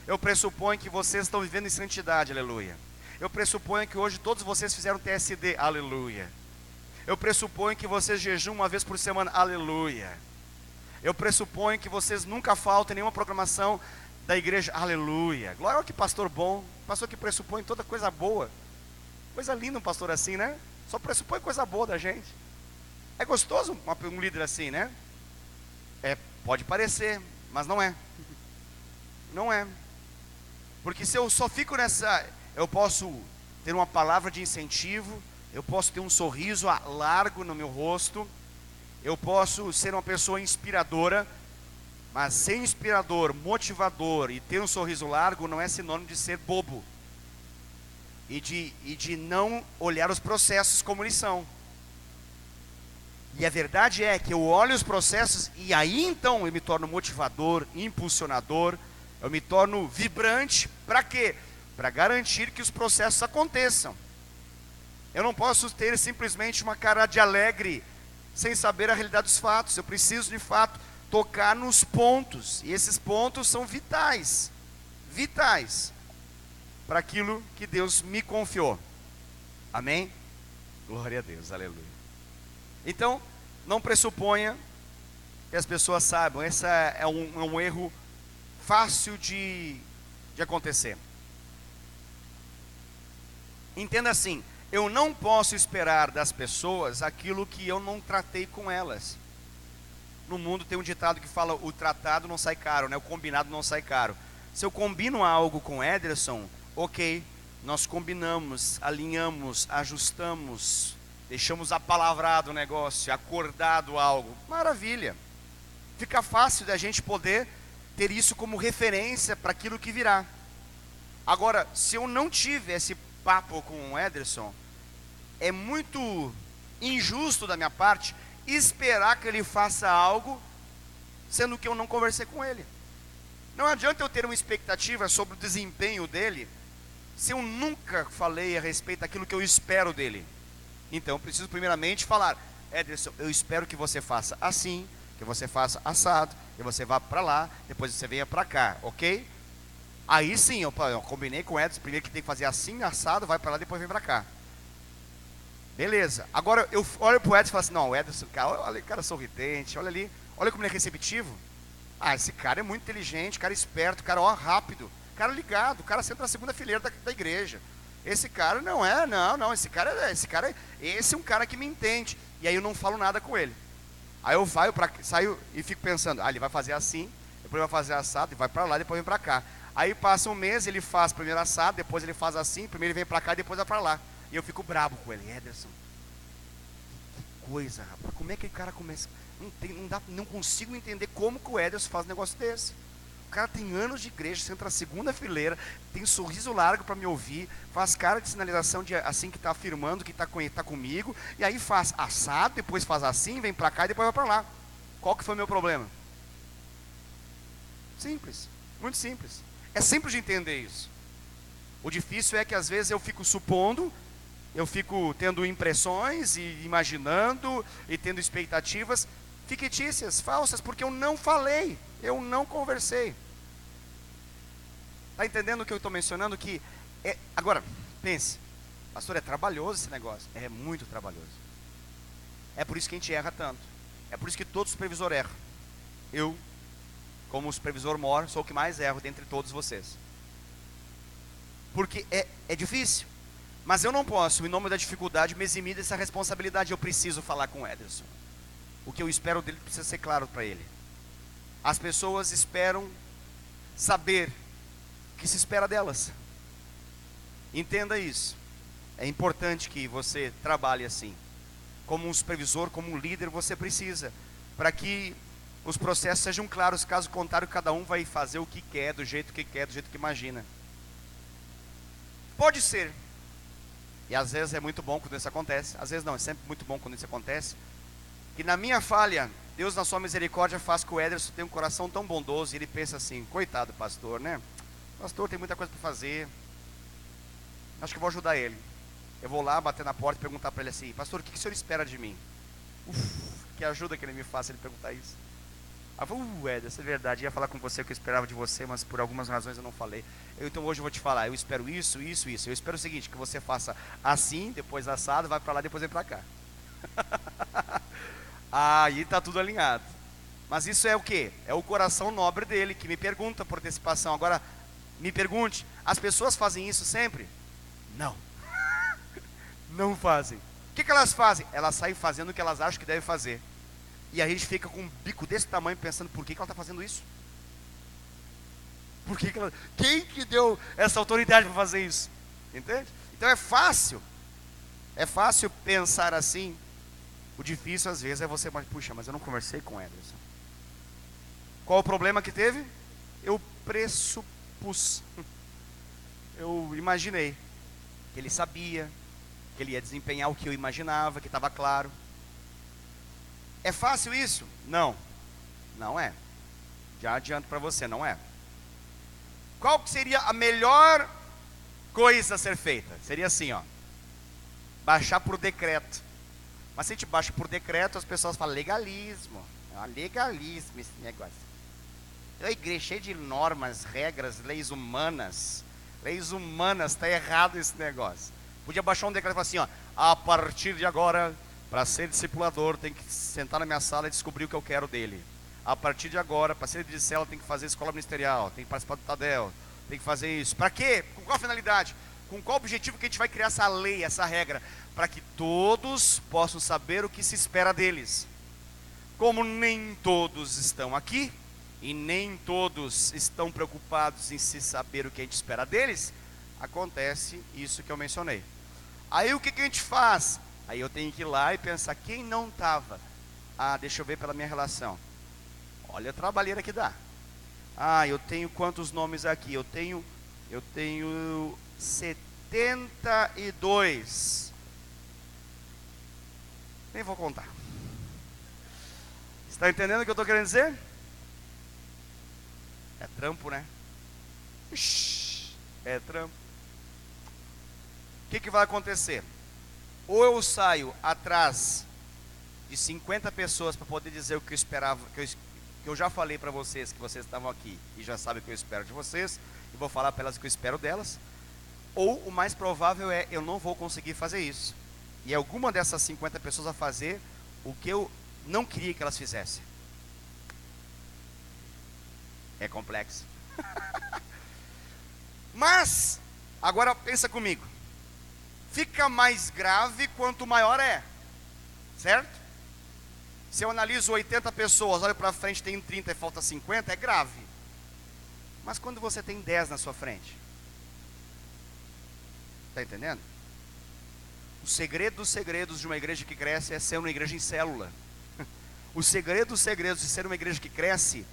Eu pressuponho que vocês estão vivendo em santidade, aleluia. Eu pressuponho que hoje todos vocês fizeram TSD, aleluia. Eu pressuponho que vocês jejuam uma vez por semana, aleluia. Eu pressuponho que vocês nunca faltam em nenhuma programação da igreja, aleluia. Glória ao que pastor bom, pastor que pressupõe toda coisa boa. Coisa linda um pastor assim, né? Só pressupõe coisa boa da gente. É gostoso um líder assim, né? Pode parecer, mas não é. Não é. Porque se eu só fico nessa, eu posso ter uma palavra de incentivo, eu posso ter um sorriso largo no meu rosto, eu posso ser uma pessoa inspiradora, mas ser inspirador, motivador e ter um sorriso largo não é sinônimo de ser bobo. E de não olhar os processos como eles são. E a verdade é que eu olho os processos e aí então eu me torno motivador, impulsionador, eu me torno vibrante. Para quê? Para garantir que os processos aconteçam. Eu não posso ter simplesmente uma cara de alegre sem saber a realidade dos fatos. Eu preciso de fato tocar nos pontos, e esses pontos são vitais, vitais para aquilo que Deus me confiou. Amém? Glória a Deus, aleluia. Então, não pressuponha que as pessoas saibam. Esse é um erro fácil de acontecer. Entenda assim, eu não posso esperar das pessoas aquilo que eu não tratei com elas. No mundo tem um ditado que fala, o tratado não sai caro, né? O combinado não sai caro. Se eu combino algo com Ederson, ok, nós combinamos, alinhamos, ajustamos, deixamos apalavrado o negócio, acordado algo, maravilha. Fica fácil da gente poder ter isso como referência para aquilo que virá. Agora, se eu não tive esse papo com o Ederson, é muito injusto da minha parte esperar que ele faça algo, sendo que eu não conversei com ele. Não adianta eu ter uma expectativa sobre o desempenho dele, se eu nunca falei a respeito daquilo que eu espero dele? Então eu preciso primeiramente falar: Ederson, eu espero que você faça assim, que você faça assado, que você vá para lá, depois você venha para cá, ok? Aí sim, eu combinei com o Ederson, primeiro que tem que fazer assim, assado, vai para lá, depois vem para cá. Beleza. Agora eu olho pro Ederson e falo assim: não, o Ederson, cara, olha, cara sorridente, olha ali, olha como ele é receptivo. Ah, esse cara é muito inteligente, cara esperto, cara rápido, cara ligado, o cara senta na segunda fileira da igreja. Esse cara não, esse é um cara que me entende. E aí eu não falo nada com ele. Aí eu saio e fico pensando: ele vai fazer assim, depois vai fazer assado, e vai para lá, depois vem para cá. Aí passa um mês, ele faz primeiro assado, depois ele faz assim, primeiro ele vem para cá e depois vai para lá. E eu fico brabo com ele: Ederson, que coisa, rapaz, como é que o cara começa? Não consigo entender como que o Ederson faz um negócio desse. O cara tem anos de igreja, senta na segunda fileira, tem um sorriso largo para me ouvir, faz cara de sinalização de assim que está afirmando que está comigo, e aí faz assado, depois faz assim, vem para cá e depois vai para lá. Qual que foi o meu problema? Simples, muito simples. É simples de entender isso. O difícil é que às vezes eu fico supondo, eu fico tendo impressões e imaginando e tendo expectativas fictícias, falsas, porque eu não falei, eu não conversei. Está entendendo o que eu estou mencionando? Agora, pense, pastor, é trabalhoso esse negócio. É muito trabalhoso. É por isso que a gente erra tanto. É por isso que todo supervisor erra. Eu, como supervisor mor, sou o que mais erro dentre todos vocês. Porque é difícil. Mas eu não posso, em nome da dificuldade, me eximir dessa responsabilidade. Eu preciso falar com o Ederson. O que eu espero dele precisa ser claro para ele. As pessoas esperam saber o que se espera delas. Entenda isso. É importante que você trabalhe assim. Como um supervisor, como um líder, você precisa. Para que os processos sejam claros. Caso contrário, cada um vai fazer o que quer, do jeito que quer, do jeito que imagina. Pode ser. E às vezes é muito bom quando isso acontece. Às vezes não, é sempre muito bom quando isso acontece. Que na minha falha, Deus na sua misericórdia faz que o Ederson tenha um coração tão bondoso. E ele pensa assim: coitado pastor, né? Pastor tem muita coisa para fazer. Acho que vou ajudar ele. Eu vou lá bater na porta e perguntar para ele assim: pastor, o que o senhor espera de mim? Que ajuda que ele me faça ele perguntar isso. Aí eu falo: Ederson, é verdade, ia falar com você o que eu esperava de você, mas por algumas razões eu não falei. Então hoje eu vou te falar: eu espero isso. Eu espero o seguinte, que você faça assim, depois assado, vai para lá, depois vem para cá. Aí está tudo alinhado. Mas isso é o quê? É o coração nobre dele, que me pergunta por antecipação. Agora, me pergunte: as pessoas fazem isso sempre? Não. Não fazem. O que elas fazem? Elas saem fazendo o que elas acham que devem fazer. E aí a gente fica com um bico desse tamanho pensando: por que ela está fazendo isso? Quem que deu essa autoridade para fazer isso? Entende? Então é fácil pensar assim. O difícil às vezes é você: puxa, mas eu não conversei com o Ederson. Qual o problema que teve? Eu pressupus. Eu imaginei que ele sabia, que ele ia desempenhar o que eu imaginava, que estava claro. É fácil isso? Não. Não é. Já adianto para você, não é. Qual que seria a melhor coisa a ser feita? Seria assim, baixar por decreto. Mas se a gente baixa por decreto, as pessoas falam: legalismo. Legalismo esse negócio. É uma igreja cheia de normas, regras, leis humanas. Leis humanas, está errado esse negócio. Podia baixar um decreto e falar assim: a partir de agora, para ser discipulador, tem que sentar na minha sala e descobrir o que eu quero dele. A partir de agora, para ser líder de célula, tem que fazer escola ministerial, tem que participar do Tadel, tem que fazer isso. Para quê? Com qual finalidade? Com qual objetivo que a gente vai criar essa lei, essa regra? Para que todos possam saber o que se espera deles. Como nem todos estão aqui, e nem todos estão preocupados em se saber o que a gente espera deles, acontece isso que eu mencionei. Aí o que a gente faz? Aí eu tenho que ir lá e pensar: quem não estava? Deixa eu ver pela minha relação. Olha a trabalheira que dá. Eu tenho quantos nomes aqui? Eu tenho 72. Nem vou contar. Está entendendo o que eu estou querendo dizer? É trampo, né? É trampo. o que vai acontecer? Ou eu saio atrás de 50 pessoas para poder dizer o que eu esperava, que eu já falei para vocês, que vocês estavam aqui e já sabem o que eu espero de vocês, e vou falar para elas o que eu espero delas. Ou o mais provável é, eu não vou conseguir fazer isso. E alguma dessas 50 pessoas vai fazer o que eu não queria que elas fizessem. É complexo. Mas, agora pensa comigo. Fica mais grave quanto maior é. Certo? Se eu analiso 80 pessoas, olho para frente, tem 30 e falta 50, é grave. Mas quando você tem 10 na sua frente? Está entendendo? O segredo dos segredos de uma igreja que cresce é ser uma igreja em célula. O segredo dos segredos de ser uma igreja que cresce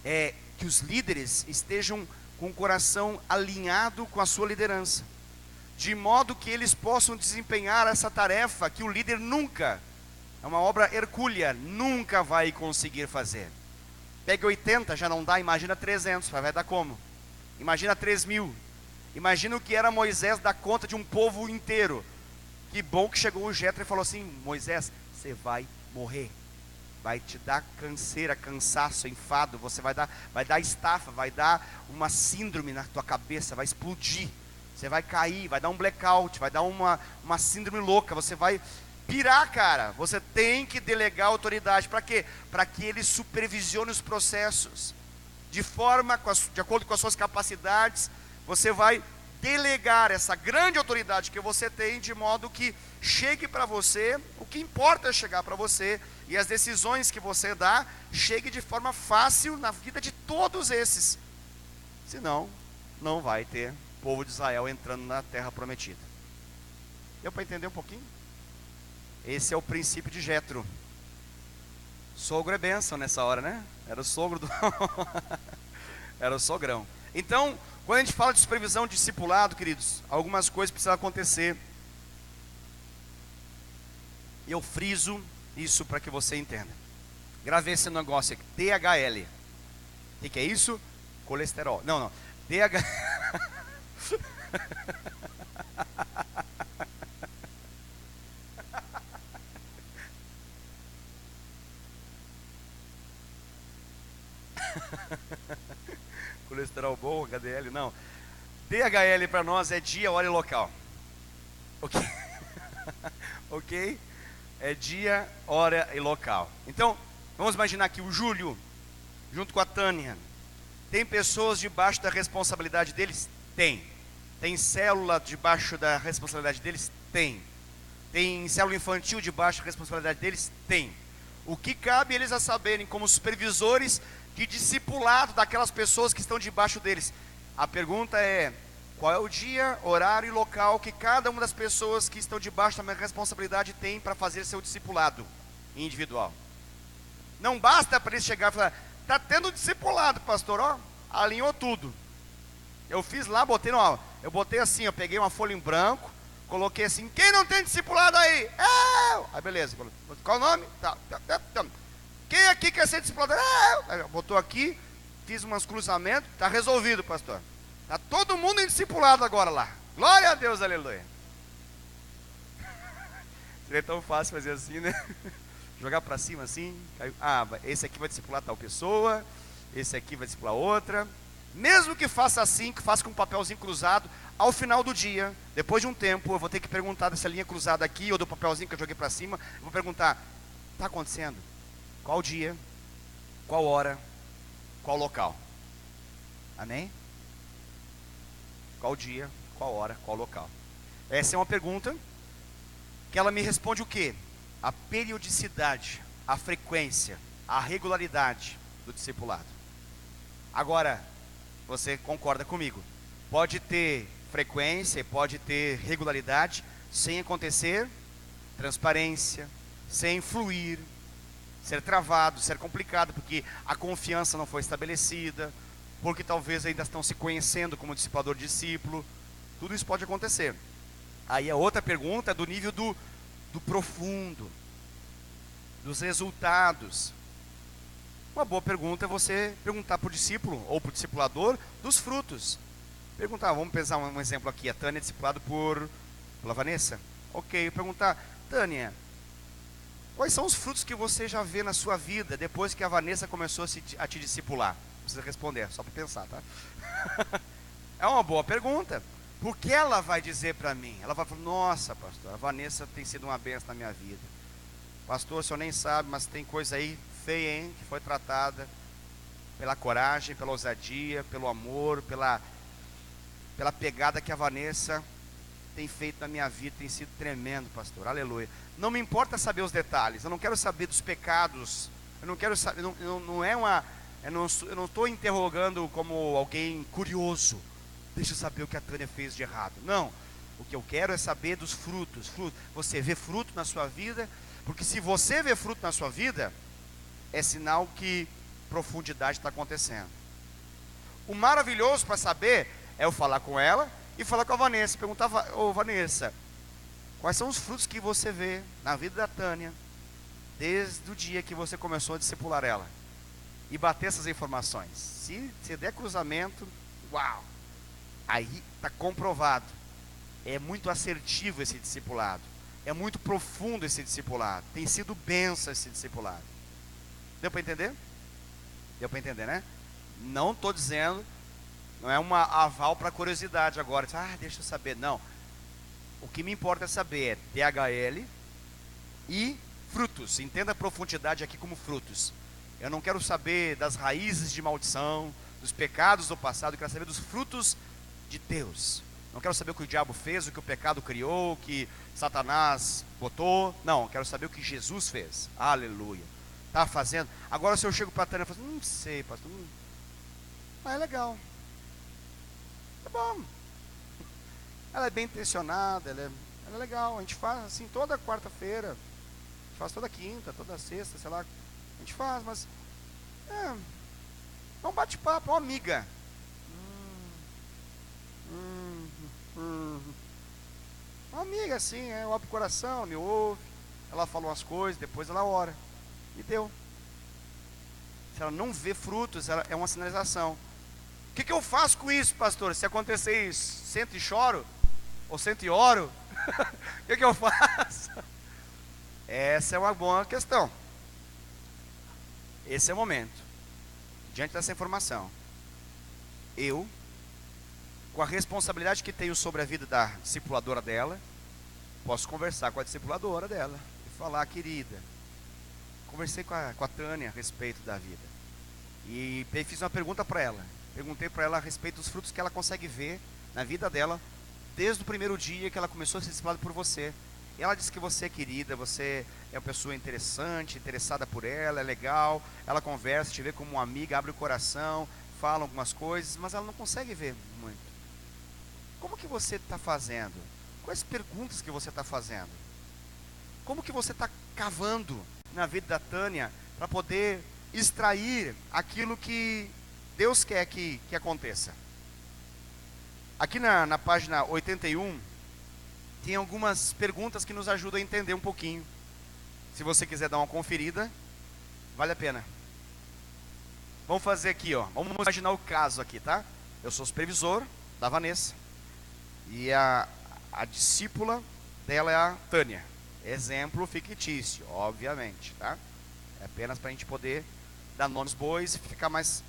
é que os líderes estejam com o coração alinhado com a sua liderança, de modo que eles possam desempenhar essa tarefa que o líder nunca, é uma obra hercúlea, nunca vai conseguir fazer. Pega 80, já não dá, imagina 300, vai dar como? Imagina 3.000. Imagina o que era Moisés dar conta de um povo inteiro. Que bom que chegou o Jetro e falou assim: Moisés, você vai morrer. Vai te dar canseira, cansaço, enfado. Você vai dar estafa, vai dar uma síndrome na tua cabeça, vai explodir. Você vai cair, vai dar um blackout, vai dar uma síndrome louca. Você vai pirar, cara. Você tem que delegar autoridade. Para quê? Para que ele supervisione os processos. De acordo com as suas capacidades. Você vai delegar essa grande autoridade que você tem, de modo que chegue para você, o que importa é chegar para você, e as decisões que você dá, chegue de forma fácil na vida de todos esses. Senão, não vai ter povo de Israel entrando na terra prometida. Deu para entender um pouquinho? Esse é o princípio de Jetro. Sogro é bênção nessa hora, né? Era o sogro do... Era o sogrão. Então, quando a gente fala de supervisão de discipulado, queridos, algumas coisas precisam acontecer. Eu friso isso para que você entenda. Gravei esse negócio aqui, DHL. O que é isso? Colesterol. Não. DH... Colesterol bom, HDL, não. DHL para nós é dia, hora e local. Ok? Ok? É dia, hora e local. Então, vamos imaginar que o Júlio, junto com a Tânia, tem pessoas debaixo da responsabilidade deles? Tem. Tem célula debaixo da responsabilidade deles? Tem. Tem célula infantil debaixo da responsabilidade deles? Tem. O que cabe eles a saberem como supervisores de discipulado daquelas pessoas que estão debaixo deles? A pergunta é: qual é o dia, horário e local que cada uma das pessoas que estão debaixo da minha responsabilidade tem para fazer seu discipulado individual? Não basta para eles chegar e falar: está tendo discipulado, pastor, ó, alinhou tudo. Eu fiz lá, eu botei assim, eu peguei uma folha em branco, coloquei assim: quem não tem discipulado aí? Aí beleza, qual o nome? Tá. Quem aqui quer ser discipulado? Botou aqui, fiz umas cruzamentos, está resolvido, pastor. Está todo mundo em discipulado agora lá. Glória a Deus, aleluia. Seria tão fácil fazer assim, né? Jogar para cima assim. Esse aqui vai discipular tal pessoa, esse aqui vai discipular outra. Mesmo que faça assim, que faça com um papelzinho cruzado, ao final do dia, depois de um tempo, eu vou ter que perguntar dessa linha cruzada aqui, ou do papelzinho que eu joguei para cima, eu vou perguntar: está acontecendo? Qual dia, qual hora, qual local? Amém? Qual dia, qual hora, qual local? Essa é uma pergunta que ela me responde o quê? A periodicidade, a frequência, a regularidade do discipulado. Agora, você concorda comigo? Pode ter frequência, pode ter regularidade, sem acontecer transparência, sem fluir, ser travado, ser complicado, porque a confiança não foi estabelecida, porque talvez ainda estão se conhecendo como discipulador discípulo. Tudo isso pode acontecer. Aí a outra pergunta é do nível do profundo, dos resultados. Uma boa pergunta é você perguntar para o discípulo ou para o discipulador dos frutos. Perguntar, vamos pensar um exemplo aqui: a Tânia é discipulada por pela Vanessa? Ok, eu perguntar, Tânia, quais são os frutos que você já vê na sua vida depois que a Vanessa começou a te discipular? Não precisa responder, só para pensar, tá? É uma boa pergunta. Porque ela vai dizer para mim, ela vai falar, nossa pastor, a Vanessa tem sido uma bênção na minha vida. Pastor, o senhor nem sabe, mas tem coisa aí feia, hein? Que foi tratada pela coragem, pela ousadia, pelo amor, pela pegada que a Vanessa tem feito na minha vida. Tem sido tremendo, pastor, aleluia. Não me importa saber os detalhes, eu não quero saber dos pecados, eu não quero saber, não é uma, eu não estou interrogando como alguém curioso. Deixa eu saber o que a Tânia fez de errado. Não, o que eu quero é saber dos frutos. Você vê fruto na sua vida, porque se você vê fruto na sua vida, é sinal que profundidade está acontecendo. O maravilhoso para saber é eu falar com ela e falar com a Vanessa. Perguntar, ô Vanessa, quais são os frutos que você vê na vida da Tânia, desde o dia que você começou a discipular ela? E bater essas informações. Se der cruzamento, uau! Aí está comprovado. É muito assertivo esse discipulado. É muito profundo esse discipulado. Tem sido bênção esse discipulado. Deu para entender? Deu para entender, né? Não estou dizendo, não é uma aval para curiosidade agora. Deixa eu saber. Não. O que me importa é saber DHL e frutos. Entenda a profundidade aqui como frutos. Eu não quero saber das raízes de maldição, dos pecados do passado. Eu quero saber dos frutos de Deus. Não quero saber o que o diabo fez, o que o pecado criou, o que Satanás botou. Não, quero saber o que Jesus fez. Aleluia. Está fazendo. Agora se eu chego para a Tânia e falo, não sei, pastor. É legal. É bom. Ela é bem intencionada, ela é legal. A gente faz assim toda quarta-feira. A gente faz toda quinta, toda sexta, sei lá. A gente faz, mas é um bate-papo, uma amiga. Uma amiga assim, eu abro o coração, me ouve, ela fala umas coisas, depois ela ora. E deu. Se ela não vê frutos, ela é uma sinalização. O que eu faço com isso, pastor? Se acontecer isso, sento e choro? Ou sento e oro? O que eu faço? Essa é uma boa questão. Esse é o momento. Diante dessa informação, eu, com a responsabilidade que tenho sobre a vida da discipuladora dela, posso conversar com a discipuladora dela e falar, querida, conversei com a Tânia a respeito da vida e fiz uma pergunta para ela. Perguntei para ela a respeito dos frutos que ela consegue ver na vida dela desde o primeiro dia que ela começou a ser discipulada por você. E ela disse que você é querida, você é uma pessoa interessante, interessada por ela, é legal, ela conversa, te vê como uma amiga, abre o coração, fala algumas coisas, mas ela não consegue ver muito. Como que você está fazendo? Quais perguntas que você está fazendo? Como que você está cavando na vida da Tânia para poder extrair aquilo que Deus quer que aconteça? Aqui na página 81, tem algumas perguntas que nos ajudam a entender um pouquinho. Se você quiser dar uma conferida, vale a pena. Vamos fazer aqui, ó. Vamos imaginar o caso aqui, tá? Eu sou supervisor da Vanessa. E a discípula dela é a Tânia. Exemplo fictício, obviamente, tá? É apenas para a gente poder dar nomes bois e ficar mais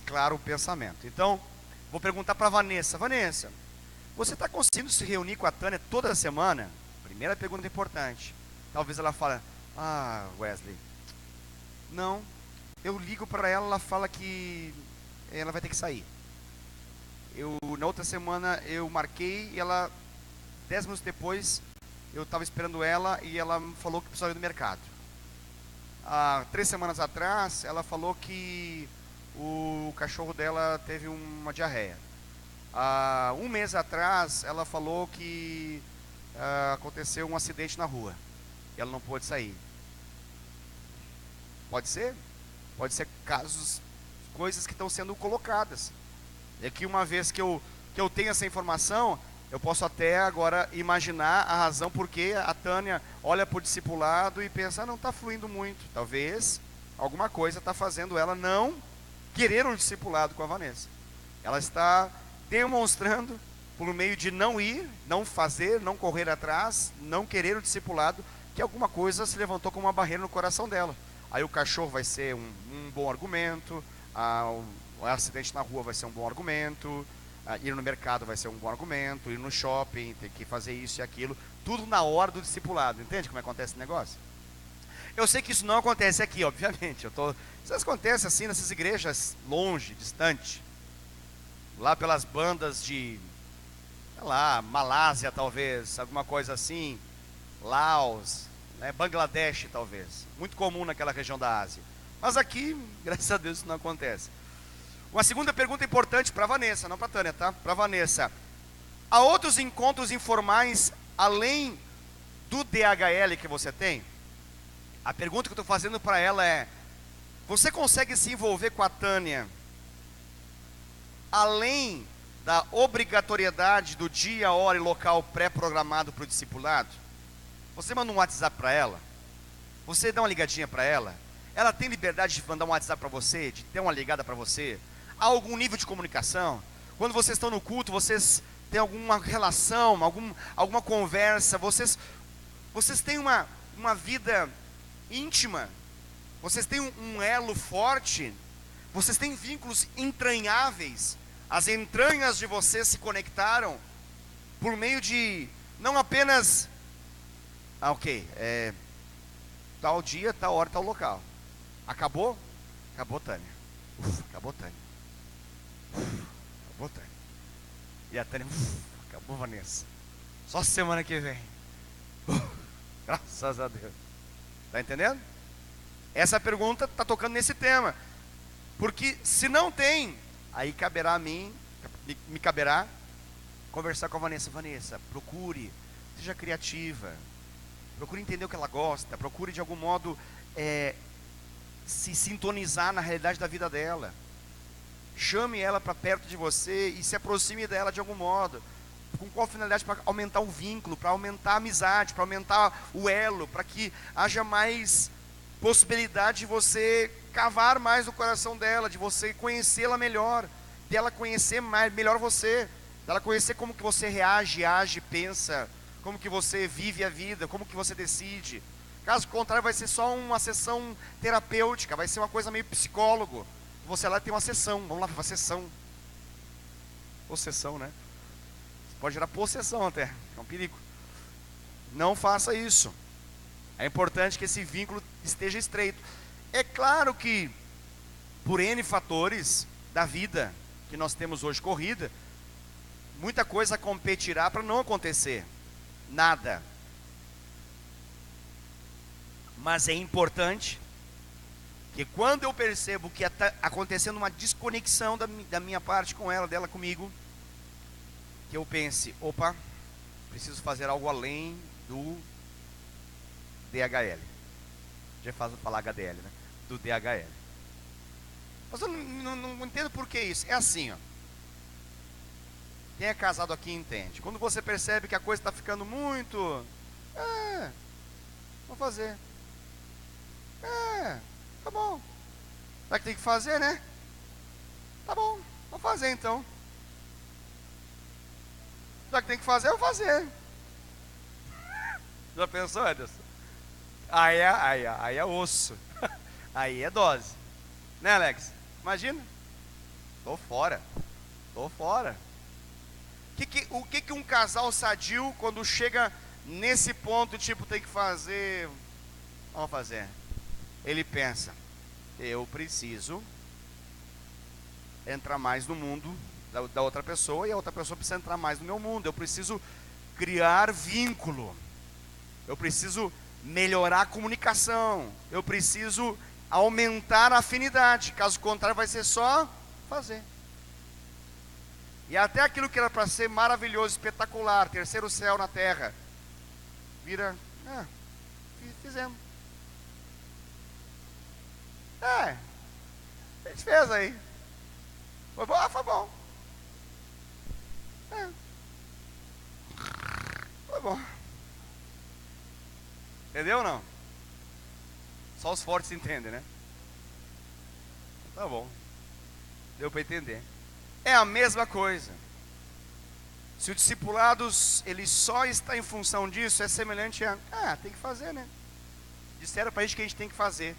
claro o pensamento. Então, vou perguntar para a Vanessa. Vanessa, você está conseguindo se reunir com a Tânia toda semana? Primeira pergunta importante. Talvez ela fale, Wesley, não. Eu ligo para ela, ela fala que ela vai ter que sair. Na outra semana eu marquei e ela, 10 minutos depois, eu estava esperando ela e ela falou que precisava ir no mercado. 3 semanas atrás, ela falou que o cachorro dela teve uma diarreia. 1 mês atrás, ela falou que aconteceu um acidente na rua e ela não pôde sair. Pode ser? Pode ser coisas que estão sendo colocadas. E aqui, uma vez que eu tenho essa informação, eu posso até agora imaginar a razão porque a Tânia olha para o discipulado e pensa, não está fluindo muito. Talvez alguma coisa está fazendo ela não querer um discipulado com a Vanessa. Ela está demonstrando por meio de não ir, não fazer, não correr atrás, não querer o discipulado, que alguma coisa se levantou como uma barreira no coração dela. Aí o cachorro vai ser um bom argumento, o acidente na rua vai ser um bom argumento, ir no mercado vai ser um bom argumento, ir no shopping, ter que fazer isso e aquilo, tudo na hora do discipulado. Entende como acontece esse negócio? Eu sei que isso não acontece aqui, obviamente. Isso acontece assim nessas igrejas longe, distante, lá pelas bandas de, sei lá, Malásia talvez, alguma coisa assim, Laos, né, Bangladesh talvez, muito comum naquela região da Ásia. Mas aqui, graças a Deus, isso não acontece. Uma segunda pergunta importante para a Vanessa, não para a Tânia, tá? Para a Vanessa. Há outros encontros informais além do DHL que você tem? A pergunta que eu estou fazendo para ela é: você consegue se envolver com a Tânia além da obrigatoriedade do dia, hora e local pré-programado para o discipulado? Você manda um WhatsApp para ela? Você dá uma ligadinha para ela? Ela tem liberdade de mandar um WhatsApp para você, de ter uma ligada para você? Há algum nível de comunicação? Quando vocês estão no culto, vocês têm alguma relação, alguma conversa? Vocês têm uma vida íntima? Vocês têm um elo forte? Vocês têm vínculos entranháveis? As entranhas de vocês se conectaram por meio de não apenas tal dia, tal hora, tal local. Acabou? Acabou, Tânia. Acabou, Tânia. Acabou, Tânia. E a Tânia, acabou, Vanessa. Só semana que vem. Graças a Deus. Está entendendo? Essa pergunta está tocando nesse tema. Porque se não tem, aí caberá a mim, me caberá conversar com a Vanessa. Vanessa, procure, seja criativa. Procure entender o que ela gosta. Procure de algum modo se sintonizar na realidade da vida dela. Chame ela para perto de você e se aproxime dela de algum modo. Com qual finalidade? Para aumentar o vínculo, para aumentar a amizade, para aumentar o elo, para que haja mais possibilidade de você cavar mais no coração dela, de você conhecê-la melhor, dela conhecer melhor você, dela conhecer como que você reage, age, pensa, como que você vive a vida, como que você decide. Caso contrário, vai ser só uma sessão terapêutica, vai ser uma coisa meio psicólogo. Você lá tem uma sessão, vamos lá para uma sessão. Possessão, né? Pode gerar possessão até, é um perigo. Não faça isso. É importante que esse vínculo esteja estreito. É claro que, por N fatores da vida que nós temos hoje corrida, muita coisa competirá para não acontecer. Nada. Mas é importante que quando eu percebo que está acontecendo uma desconexão da minha parte com ela, dela comigo, que eu pense, opa, preciso fazer algo além do DHL. Já faz falar HDL, né? Do DHL. Mas eu não entendo por que isso. É assim, ó. Quem é casado aqui entende. Quando você percebe que a coisa está ficando muito... vamos fazer. Tá bom. Será que tem que fazer, né? Tá bom, vamos fazer então. Já que tem que fazer, eu vou fazer. Já pensou, Anderson? Aí é osso. Aí é dose. Né, Alex? Imagina. Tô fora. O que um casal sadio, quando chega nesse ponto, tipo, tem que fazer... Vamos fazer. Ele pensa, eu preciso entrar mais no mundo da outra pessoa, e a outra pessoa precisa entrar mais no meu mundo. Eu preciso criar vínculo. Eu preciso melhorar a comunicação. Eu preciso aumentar a afinidade. Caso contrário, vai ser só fazer. E até aquilo que era para ser maravilhoso, espetacular, terceiro céu na terra, vira, fizemos. A gente fez aí. Foi bom? Foi bom. Foi bom. Entendeu ou não? Só os fortes entendem, né? Tá bom. Deu para entender. É a mesma coisa. Se o discipulado ele só está em função disso, é semelhante a, tem que fazer, né? Disseram pra gente que a gente tem que fazer.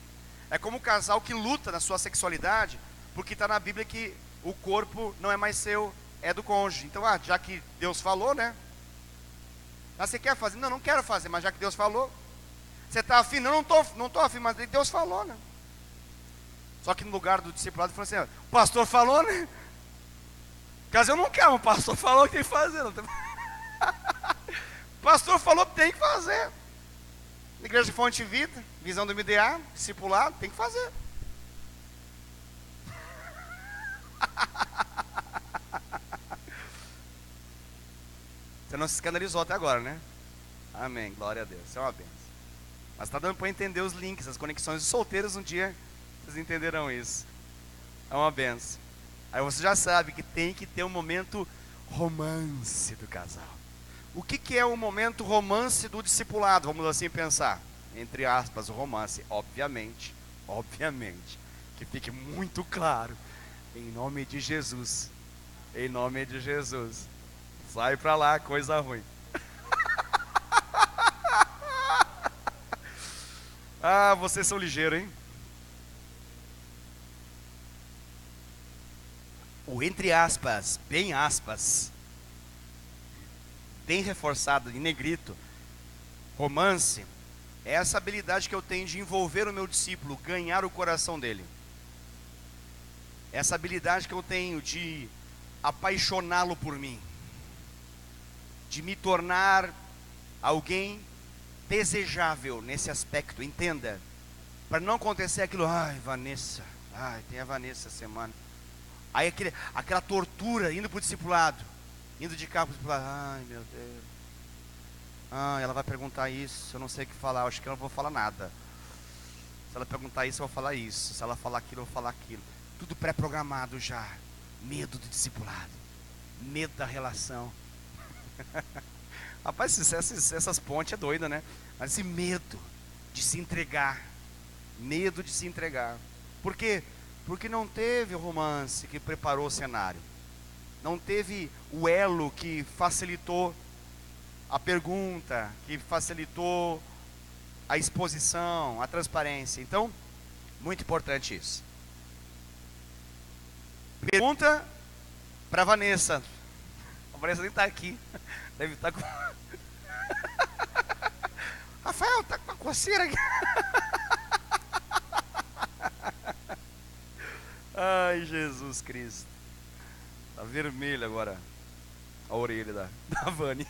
É como o casal que luta na sua sexualidade, porque está na Bíblia que o corpo não é mais seu, é do cônjuge. Então, já que Deus falou, né? Você quer fazer? Não, não quero fazer, mas já que Deus falou. Você está afim? Não tô afim, mas Deus falou, né? Só que no lugar do discipulado, ele falou assim, o pastor falou, né? Caso eu não quero, o pastor falou que tem que fazer. Não tem... O pastor falou que tem que fazer. Igreja de Fonte Vida, visão do MDA, discipulado, tem que fazer. Você não se escandalizou até agora, né? Amém, glória a Deus, isso é uma benção. Mas está dando para entender os links, as conexões dos solteiros, um dia vocês entenderão isso. É uma benção. Aí você já sabe que tem que ter um momento romance do casal. O que é o momento romance do discipulado? Vamos assim pensar. Entre aspas, o romance, obviamente, que fique muito claro. Em nome de Jesus. Em nome de Jesus. Sai pra lá, coisa ruim. Vocês são ligeiros, hein? O entre aspas, bem reforçado em negrito, romance, é essa habilidade que eu tenho de envolver o meu discípulo, ganhar o coração dele. Essa habilidade que eu tenho de apaixoná-lo por mim, de me tornar alguém desejável nesse aspecto, entenda, para não acontecer aquilo, Vanessa, tem a Vanessa essa semana, aí aquela tortura, indo para o discipulado, indo de carro para o discipulado, meu Deus, ela vai perguntar isso, eu não sei o que falar, acho que eu não vou falar nada, se ela perguntar isso eu vou falar isso, se ela falar aquilo eu vou falar aquilo, tudo pré-programado já, medo do discipulado, medo da relação. Rapaz, essas pontes é doida, né? Mas esse medo de se entregar, por quê? Porque não teve o romance que preparou o cenário, não teve o elo que facilitou a pergunta, que facilitou a exposição, a transparência. Então, muito importante isso. Pergunta para Vanessa. A Vanessa nem está aqui. Deve estar com... Rafael, está com a coceira aqui. Ai, Jesus Cristo. Está vermelho agora a orelha da Vani.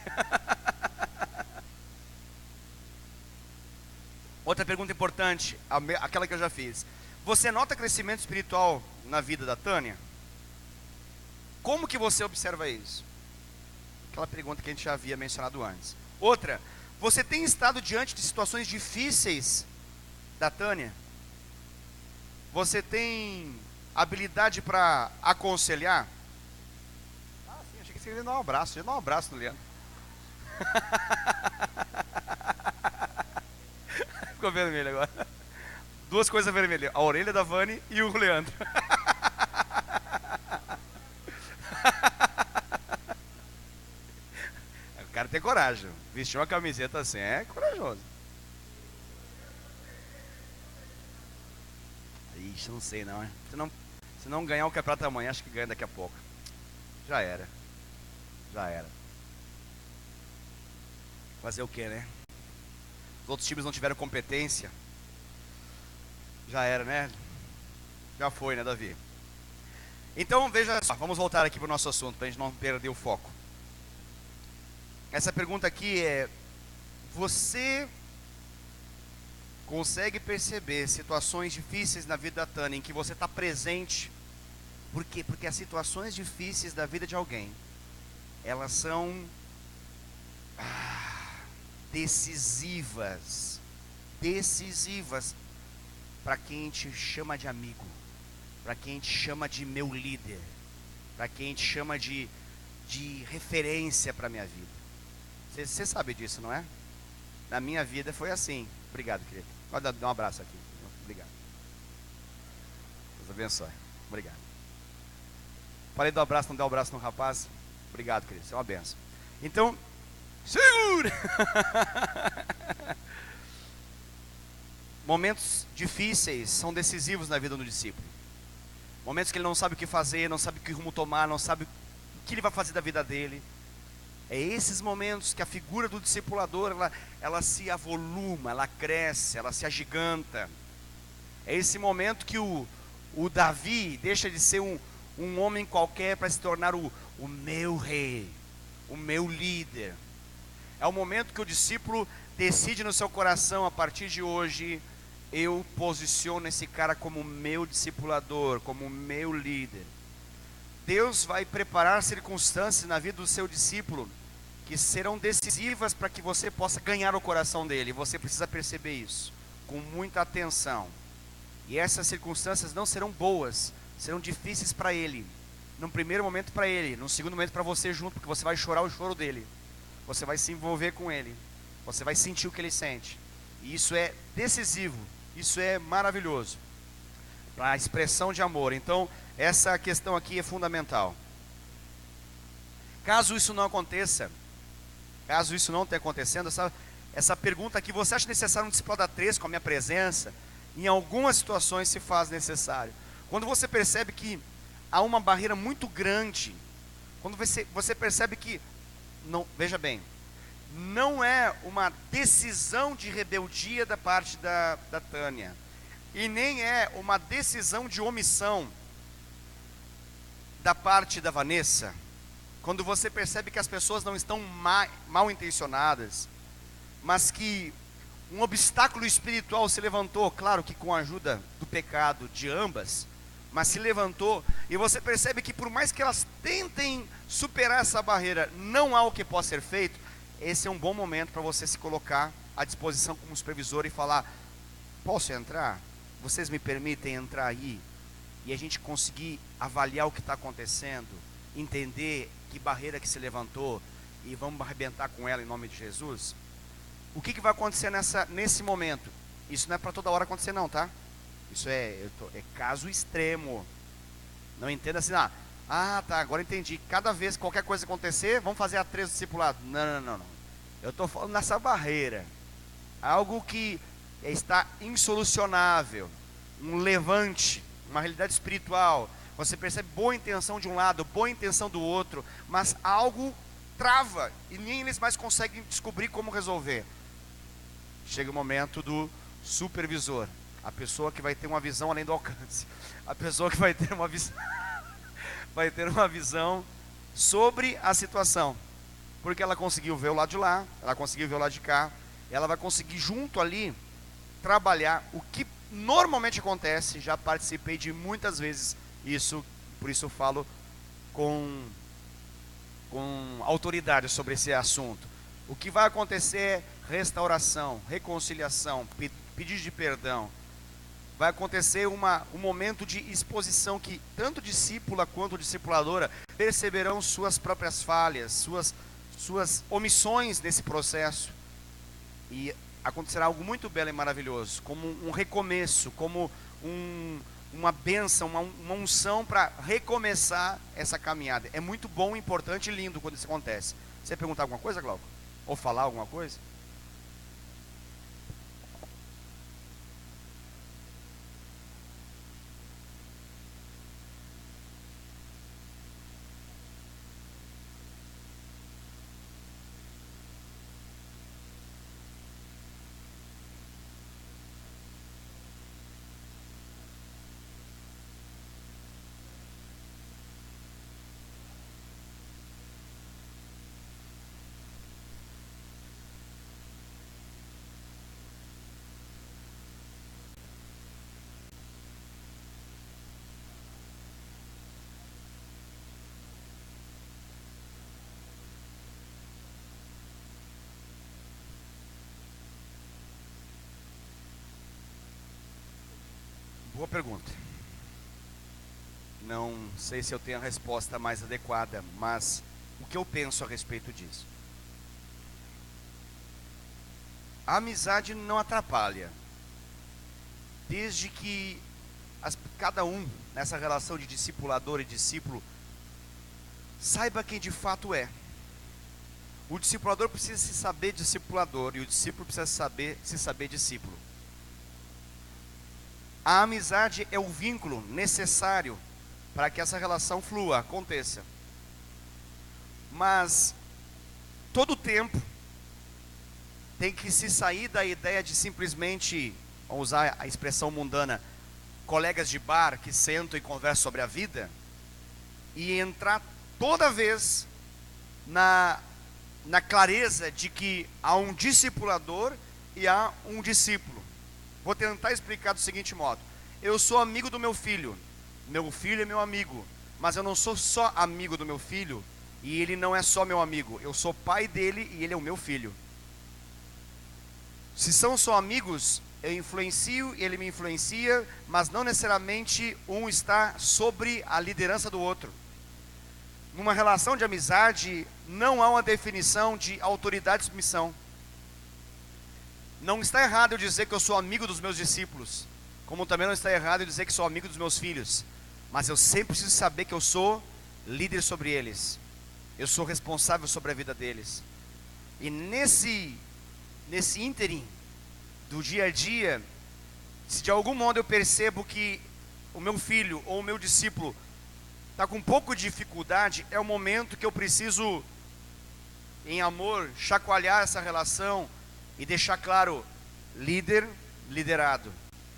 Outra pergunta importante, aquela que eu já fiz. Você nota crescimento espiritual na vida da Tânia? Como que você observa isso? Aquela pergunta que a gente já havia mencionado antes. Outra, você tem estado diante de situações difíceis da Tânia? Você tem habilidade para aconselhar? Sim, achei que você ia dar um abraço. Já dá um abraço no Leandro. Ficou vermelho agora. Duas coisas vermelhas, a orelha da Vani e o Leandro. O cara tem coragem. Vestiu uma camiseta assim, é corajoso. Ixi, não sei não, hein? Se não ganhar o campeonato amanhã, acho que ganha daqui a pouco. Já era. Fazer o que, né? Os outros times não tiveram competência. Já era, né? Já foi, né, Davi? Então, veja só, vamos voltar aqui para o nosso assunto, para a gente não perder o foco. Essa pergunta aqui é: você consegue perceber situações difíceis na vida da Tânia em que você está presente? Por quê? Porque as situações difíceis da vida de alguém, elas são decisivas para quem a gente chama de amigo, para quem a gente chama de meu líder, para quem a gente chama de referência para a minha vida. Você sabe disso, não é? Na minha vida foi assim. Obrigado, querido. Pode dar um abraço aqui. Obrigado. Deus abençoe. Obrigado. Falei do abraço, não deu um abraço no rapaz. Obrigado, querido, isso é uma benção. Então, segura! Momentos difíceis são decisivos na vida do discípulo. Momentos que ele não sabe o que fazer, não sabe que rumo tomar, não sabe o que ele vai fazer da vida dele. É esses momentos que a figura do discipulador, ela se avoluma, ela cresce, ela se agiganta. É esse momento que o Davi deixa de ser um homem qualquer para se tornar o meu rei, o meu líder. É o momento que o discípulo decide no seu coração: a partir de hoje, eu posiciono esse cara como meu discipulador, como meu líder. Deus vai preparar circunstâncias na vida do seu discípulo que serão decisivas para que você possa ganhar o coração dele. Você precisa perceber isso com muita atenção. E essas circunstâncias não serão boas, serão difíceis para ele. Num primeiro momento para ele, num segundo momento para você junto, porque você vai chorar o choro dele. Você vai se envolver com ele. Você vai sentir o que ele sente. E isso é decisivo, isso é maravilhoso para a expressão de amor. Então, essa questão aqui é fundamental. Caso isso não aconteça, caso isso não esteja acontecendo, essa pergunta aqui: você acha necessário um discipulado a três com a minha presença? Em algumas situações se faz necessário. Quando você percebe que há uma barreira muito grande, quando você percebe que, não, veja bem, não é uma decisão de rebeldia da parte da Tânia, e nem é uma decisão de omissão da parte da Vanessa. Quando você percebe que as pessoas não estão mal intencionadas, mas que um obstáculo espiritual se levantou, claro que com a ajuda do pecado de ambas, mas se levantou, e você percebe que por mais que elas tentem superar essa barreira, não há o que possa ser feito. Esse é um bom momento para você se colocar à disposição como supervisor e falar: posso entrar? Vocês me permitem entrar aí? E a gente conseguir avaliar o que está acontecendo, entender que barreira que se levantou, e vamos arrebentar com ela em nome de Jesus. O que vai acontecer nesse momento? Isso não é para toda hora acontecer não, tá? Isso é caso extremo. Não entenda assim: tá, agora entendi. Cada vez que qualquer coisa acontecer, vamos fazer a três do discipulado. Não. Eu estou falando nessa barreira. Algo que está insolucionável. Um levante, uma realidade espiritual. Você percebe boa intenção de um lado, boa intenção do outro, mas algo trava e nem eles mais conseguem descobrir como resolver. Chega o momento do supervisor, a pessoa que vai ter uma visão além do alcance, a pessoa que vai ter uma visão vai ter uma visão sobre a situação, porque ela conseguiu ver o lado de lá, ela conseguiu ver o lado de cá, ela vai conseguir junto ali trabalhar o que normalmente acontece. Já participei de muitas vezes isso, por isso eu falo com autoridade sobre esse assunto. O que vai acontecer é restauração, reconciliação, pedido de perdão. Vai acontecer um momento de exposição que tanto discípula quanto discipuladora perceberão suas próprias falhas, suas omissões nesse processo. E acontecerá algo muito belo e maravilhoso, como um recomeço, como uma bênção, uma unção para recomeçar essa caminhada. É muito bom, importante e lindo quando isso acontece. Você perguntar alguma coisa, Glauco? Ou falar alguma coisa? Boa pergunta. Não sei se eu tenho a resposta mais adequada, mas o que eu penso a respeito disso? A amizade não atrapalha, desde que cada um nessa relação de discipulador e discípulo saiba quem de fato é. O discipulador precisa se saber discipulador e o discípulo precisa se saber discípulo. A amizade é o vínculo necessário para que essa relação flua, aconteça. Mas todo tempo tem que se sair da ideia de simplesmente, vamos usar a expressão mundana, colegas de bar que sentam e conversam sobre a vida, e entrar toda vez na clareza de que há um discipulador e há um discípulo. Vou tentar explicar do seguinte modo: eu sou amigo do meu filho é meu amigo, mas eu não sou só amigo do meu filho, e ele não é só meu amigo, eu sou pai dele e ele é o meu filho. Se são só amigos, eu influencio e ele me influencia, mas não necessariamente um está sobre a liderança do outro. Numa relação de amizade, não há uma definição de autoridade e submissão. Não está errado eu dizer que eu sou amigo dos meus discípulos, como também não está errado eu dizer que sou amigo dos meus filhos, mas eu sempre preciso saber que eu sou líder sobre eles, eu sou responsável sobre a vida deles. E nesse ínterim do dia a dia, se de algum modo eu percebo que o meu filho ou o meu discípulo está com um pouco de dificuldade, é o momento que eu preciso, em amor, chacoalhar essa relação e deixar claro: líder, liderado,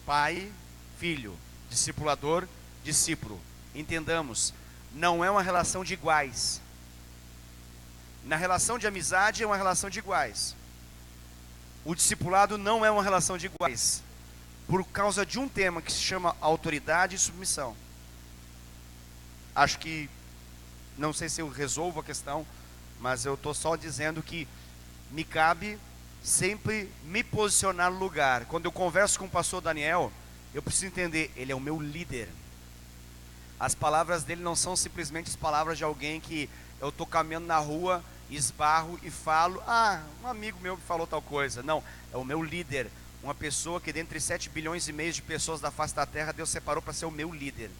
pai, filho, discipulador, discípulo. Entendamos, não é uma relação de iguais. Na relação de amizade é uma relação de iguais. O discipulado não é uma relação de iguais, por causa de um tema que se chama autoridade e submissão. Acho que, não sei se eu resolvo a questão, mas eu estou só dizendo que me cabe sempre me posicionar no lugar. Quando eu converso com o pastor Daniel, eu preciso entender, ele é o meu líder. As palavras dele não são simplesmente as palavras de alguém que eu estou caminhando na rua, esbarro e falo: ah, um amigo meu que falou tal coisa. Não, é o meu líder, uma pessoa que dentre 7 bilhões e meio de pessoas da face da terra, Deus separou para ser o meu líder.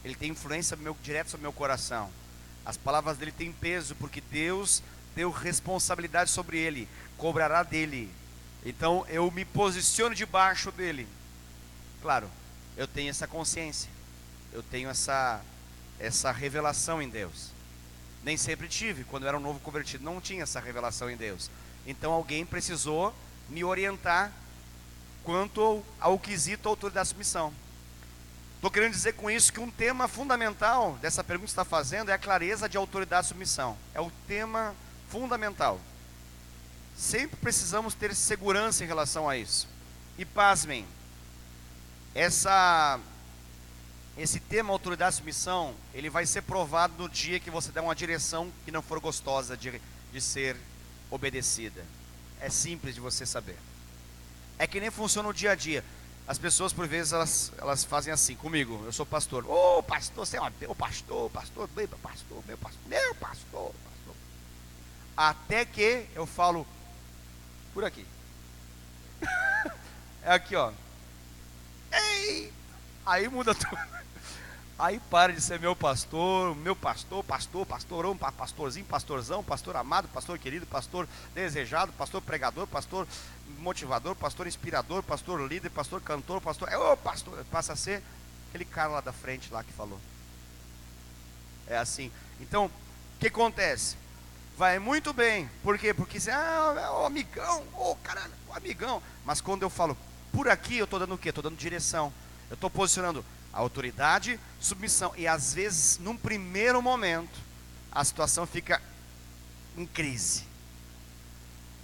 Ele tem influência direta sobre o meu coração. As palavras dele têm peso, porque Deus deu responsabilidade sobre ele, cobrará dele. Então eu me posiciono debaixo dele. Claro, eu tenho essa consciência, eu tenho essa revelação em Deus. Nem sempre tive. Quando eu era um novo convertido, não tinha essa revelação em Deus. Então alguém precisou me orientar quanto ao quesito autoridade e submissão. Estou querendo dizer com isso que um tema fundamental dessa pergunta que você está fazendo é a clareza de autoridade e submissão. É o tema fundamental. Sempre precisamos ter segurança em relação a isso. E pasmem, esse tema autoridade e submissão, ele vai ser provado no dia que você der uma direção que não for gostosa de ser obedecida. É simples de você saber. É que nem funciona no dia a dia. As pessoas, por vezes, elas fazem assim comigo. Eu sou pastor. Ô, pastor, você é meu pastor, meu pastor. Até que eu falo, por aqui. É aqui, ó. Ei! Aí muda tudo. Aí para de ser meu pastor, pastorão, pastorzinho, pastorzão, pastor amado, pastor querido, pastor desejado, pastor pregador, pastor motivador, pastor inspirador, pastor líder, pastor cantor, pastor, pastor, passa a ser aquele cara lá da frente lá que falou. É assim. Então, o que acontece? Vai muito bem. Por quê? Porque você, o amigão, caralho, o amigão. Mas quando eu falo por aqui, eu estou dando o quê? Estou dando direção. Eu estou posicionando autoridade, submissão. E às vezes, num primeiro momento, a situação fica em crise.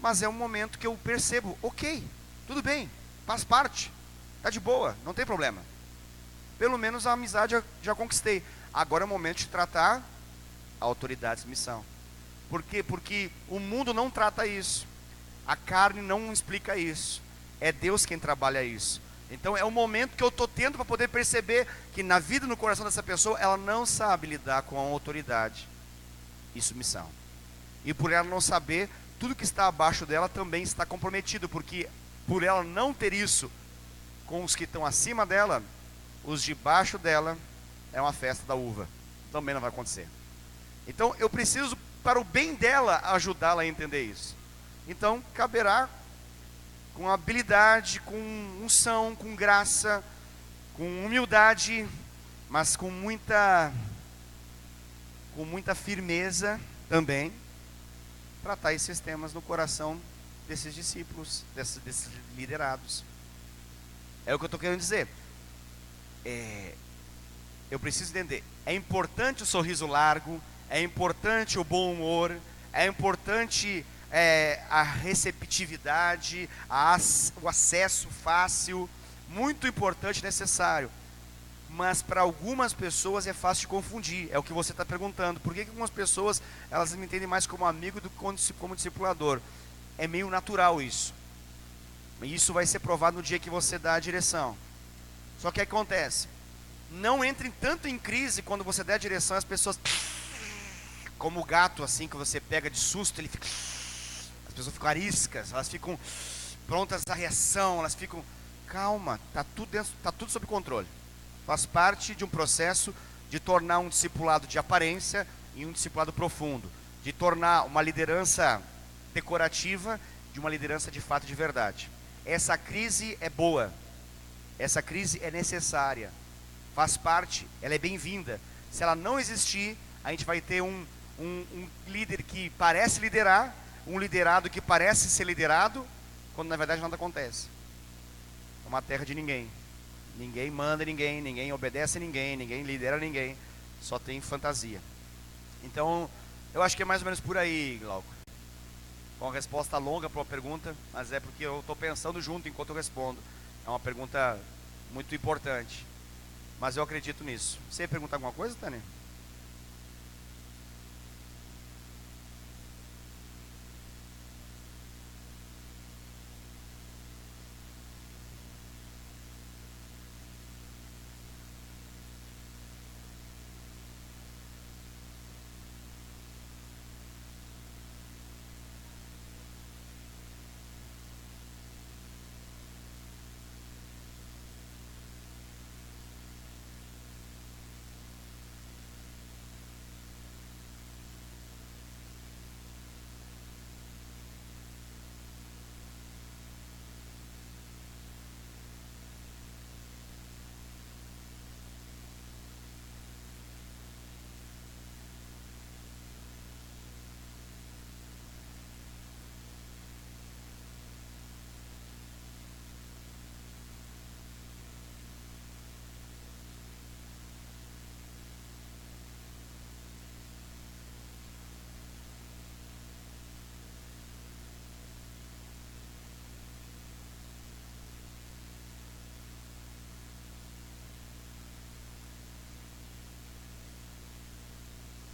Mas é um momento que eu percebo, ok, tudo bem, faz parte, está de boa, não tem problema. Pelo menos a amizade já conquistei. Agora é o momento de tratar a autoridade e submissão. Por quê? Porque o mundo não trata isso. A carne não explica isso. É Deus quem trabalha isso. Então é o momento que eu estou tendo para poder perceber que na vida e no coração dessa pessoa, ela não sabe lidar com a autoridade e submissão. E por ela não saber, tudo que está abaixo dela também está comprometido. Porque por ela não ter isso com os que estão acima dela, os de baixo dela é uma festa da uva. Também não vai acontecer. Então eu preciso, para o bem dela, ajudá-la a entender isso. Então caberá com habilidade, com unção, com graça, com humildade, mas com muita firmeza também, tratar esses temas no coração desses discípulos, desses liderados. É o que eu estou querendo dizer. Eu preciso entender, é importante o sorriso largo, é importante o bom humor, é importante a receptividade, o acesso fácil, muito importante, necessário. Mas para algumas pessoas é fácil de confundir, é o que você está perguntando. Por que algumas pessoas elas me entendem mais como amigo do que como discipulador? É meio natural isso. E isso vai ser provado no dia que você dá a direção. Só que acontece, não entre tanto em crise quando você der a direção, as pessoas, como o gato assim, que você pega de susto, as pessoas ficam ariscas, elas ficam prontas à reação, elas ficam, calma, está tudo sob controle. Faz parte de um processo de tornar um discipulado de aparência em um discipulado profundo, de tornar uma liderança decorativa de uma liderança de fato de verdade. Essa crise é boa, essa crise é necessária, faz parte, ela é bem-vinda. Se ela não existir, a gente vai ter um líder que parece liderar, um liderado que parece ser liderado, quando na verdade nada acontece. É uma terra de ninguém. Ninguém manda ninguém, ninguém obedece ninguém, ninguém lidera ninguém, só tem fantasia. Então, eu acho que é mais ou menos por aí, Glauco. Com a resposta longa para uma pergunta, mas é porque eu estou pensando junto enquanto eu respondo. É uma pergunta muito importante, mas eu acredito nisso. Você ia perguntar alguma coisa, Tânia?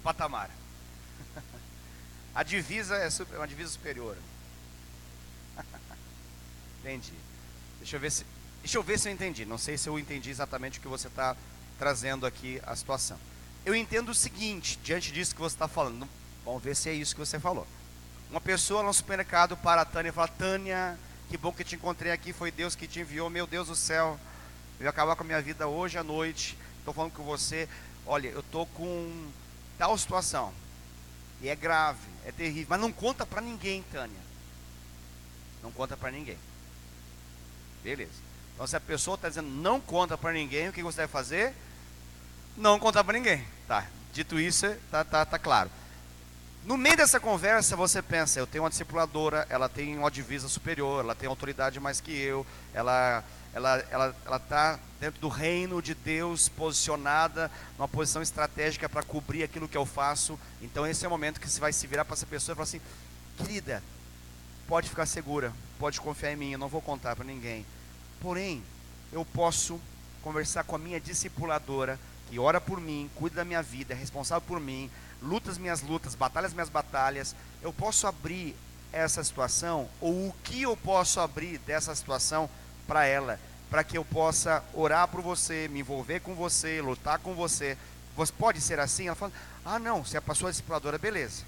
Patamar. A divisa é uma divisa superior. Entendi. Deixa eu ver se eu entendi. Não sei se eu entendi exatamente o que você está trazendo aqui a situação. Eu entendo o seguinte, diante disso que você está falando. Vamos ver se é isso que você falou. Uma pessoa no supermercado para a Tânia e fala: Tânia, que bom que te encontrei aqui, foi Deus que te enviou, meu Deus do céu, eu ia acabar com a minha vida hoje à noite, estou falando com você, olha, eu estou com tal situação, e é grave, é terrível, mas não conta para ninguém, Tânia, não conta para ninguém, beleza. Então se a pessoa está dizendo não conta para ninguém, o que você deve fazer? Não contar para ninguém, tá, dito isso, tá claro. No meio dessa conversa você pensa, eu tenho uma discipuladora, ela tem uma divisa superior, ela tem autoridade mais que eu, ela está dentro do reino de Deus, posicionada numa posição estratégica para cobrir aquilo que eu faço. Então esse é o momento que você vai se virar para essa pessoa e falar assim: querida, pode ficar segura, pode confiar em mim, eu não vou contar para ninguém. Porém, eu posso conversar com a minha discipuladora, que ora por mim, cuida da minha vida, é responsável por mim, luta as minhas lutas, batalha as minhas batalhas. Eu posso abrir essa situação, ou o que eu posso abrir dessa situação para ela, para que eu possa orar por você, me envolver com você, lutar com você. Você pode ser assim? Ela fala: ah não, se é a sua discipuladora, beleza.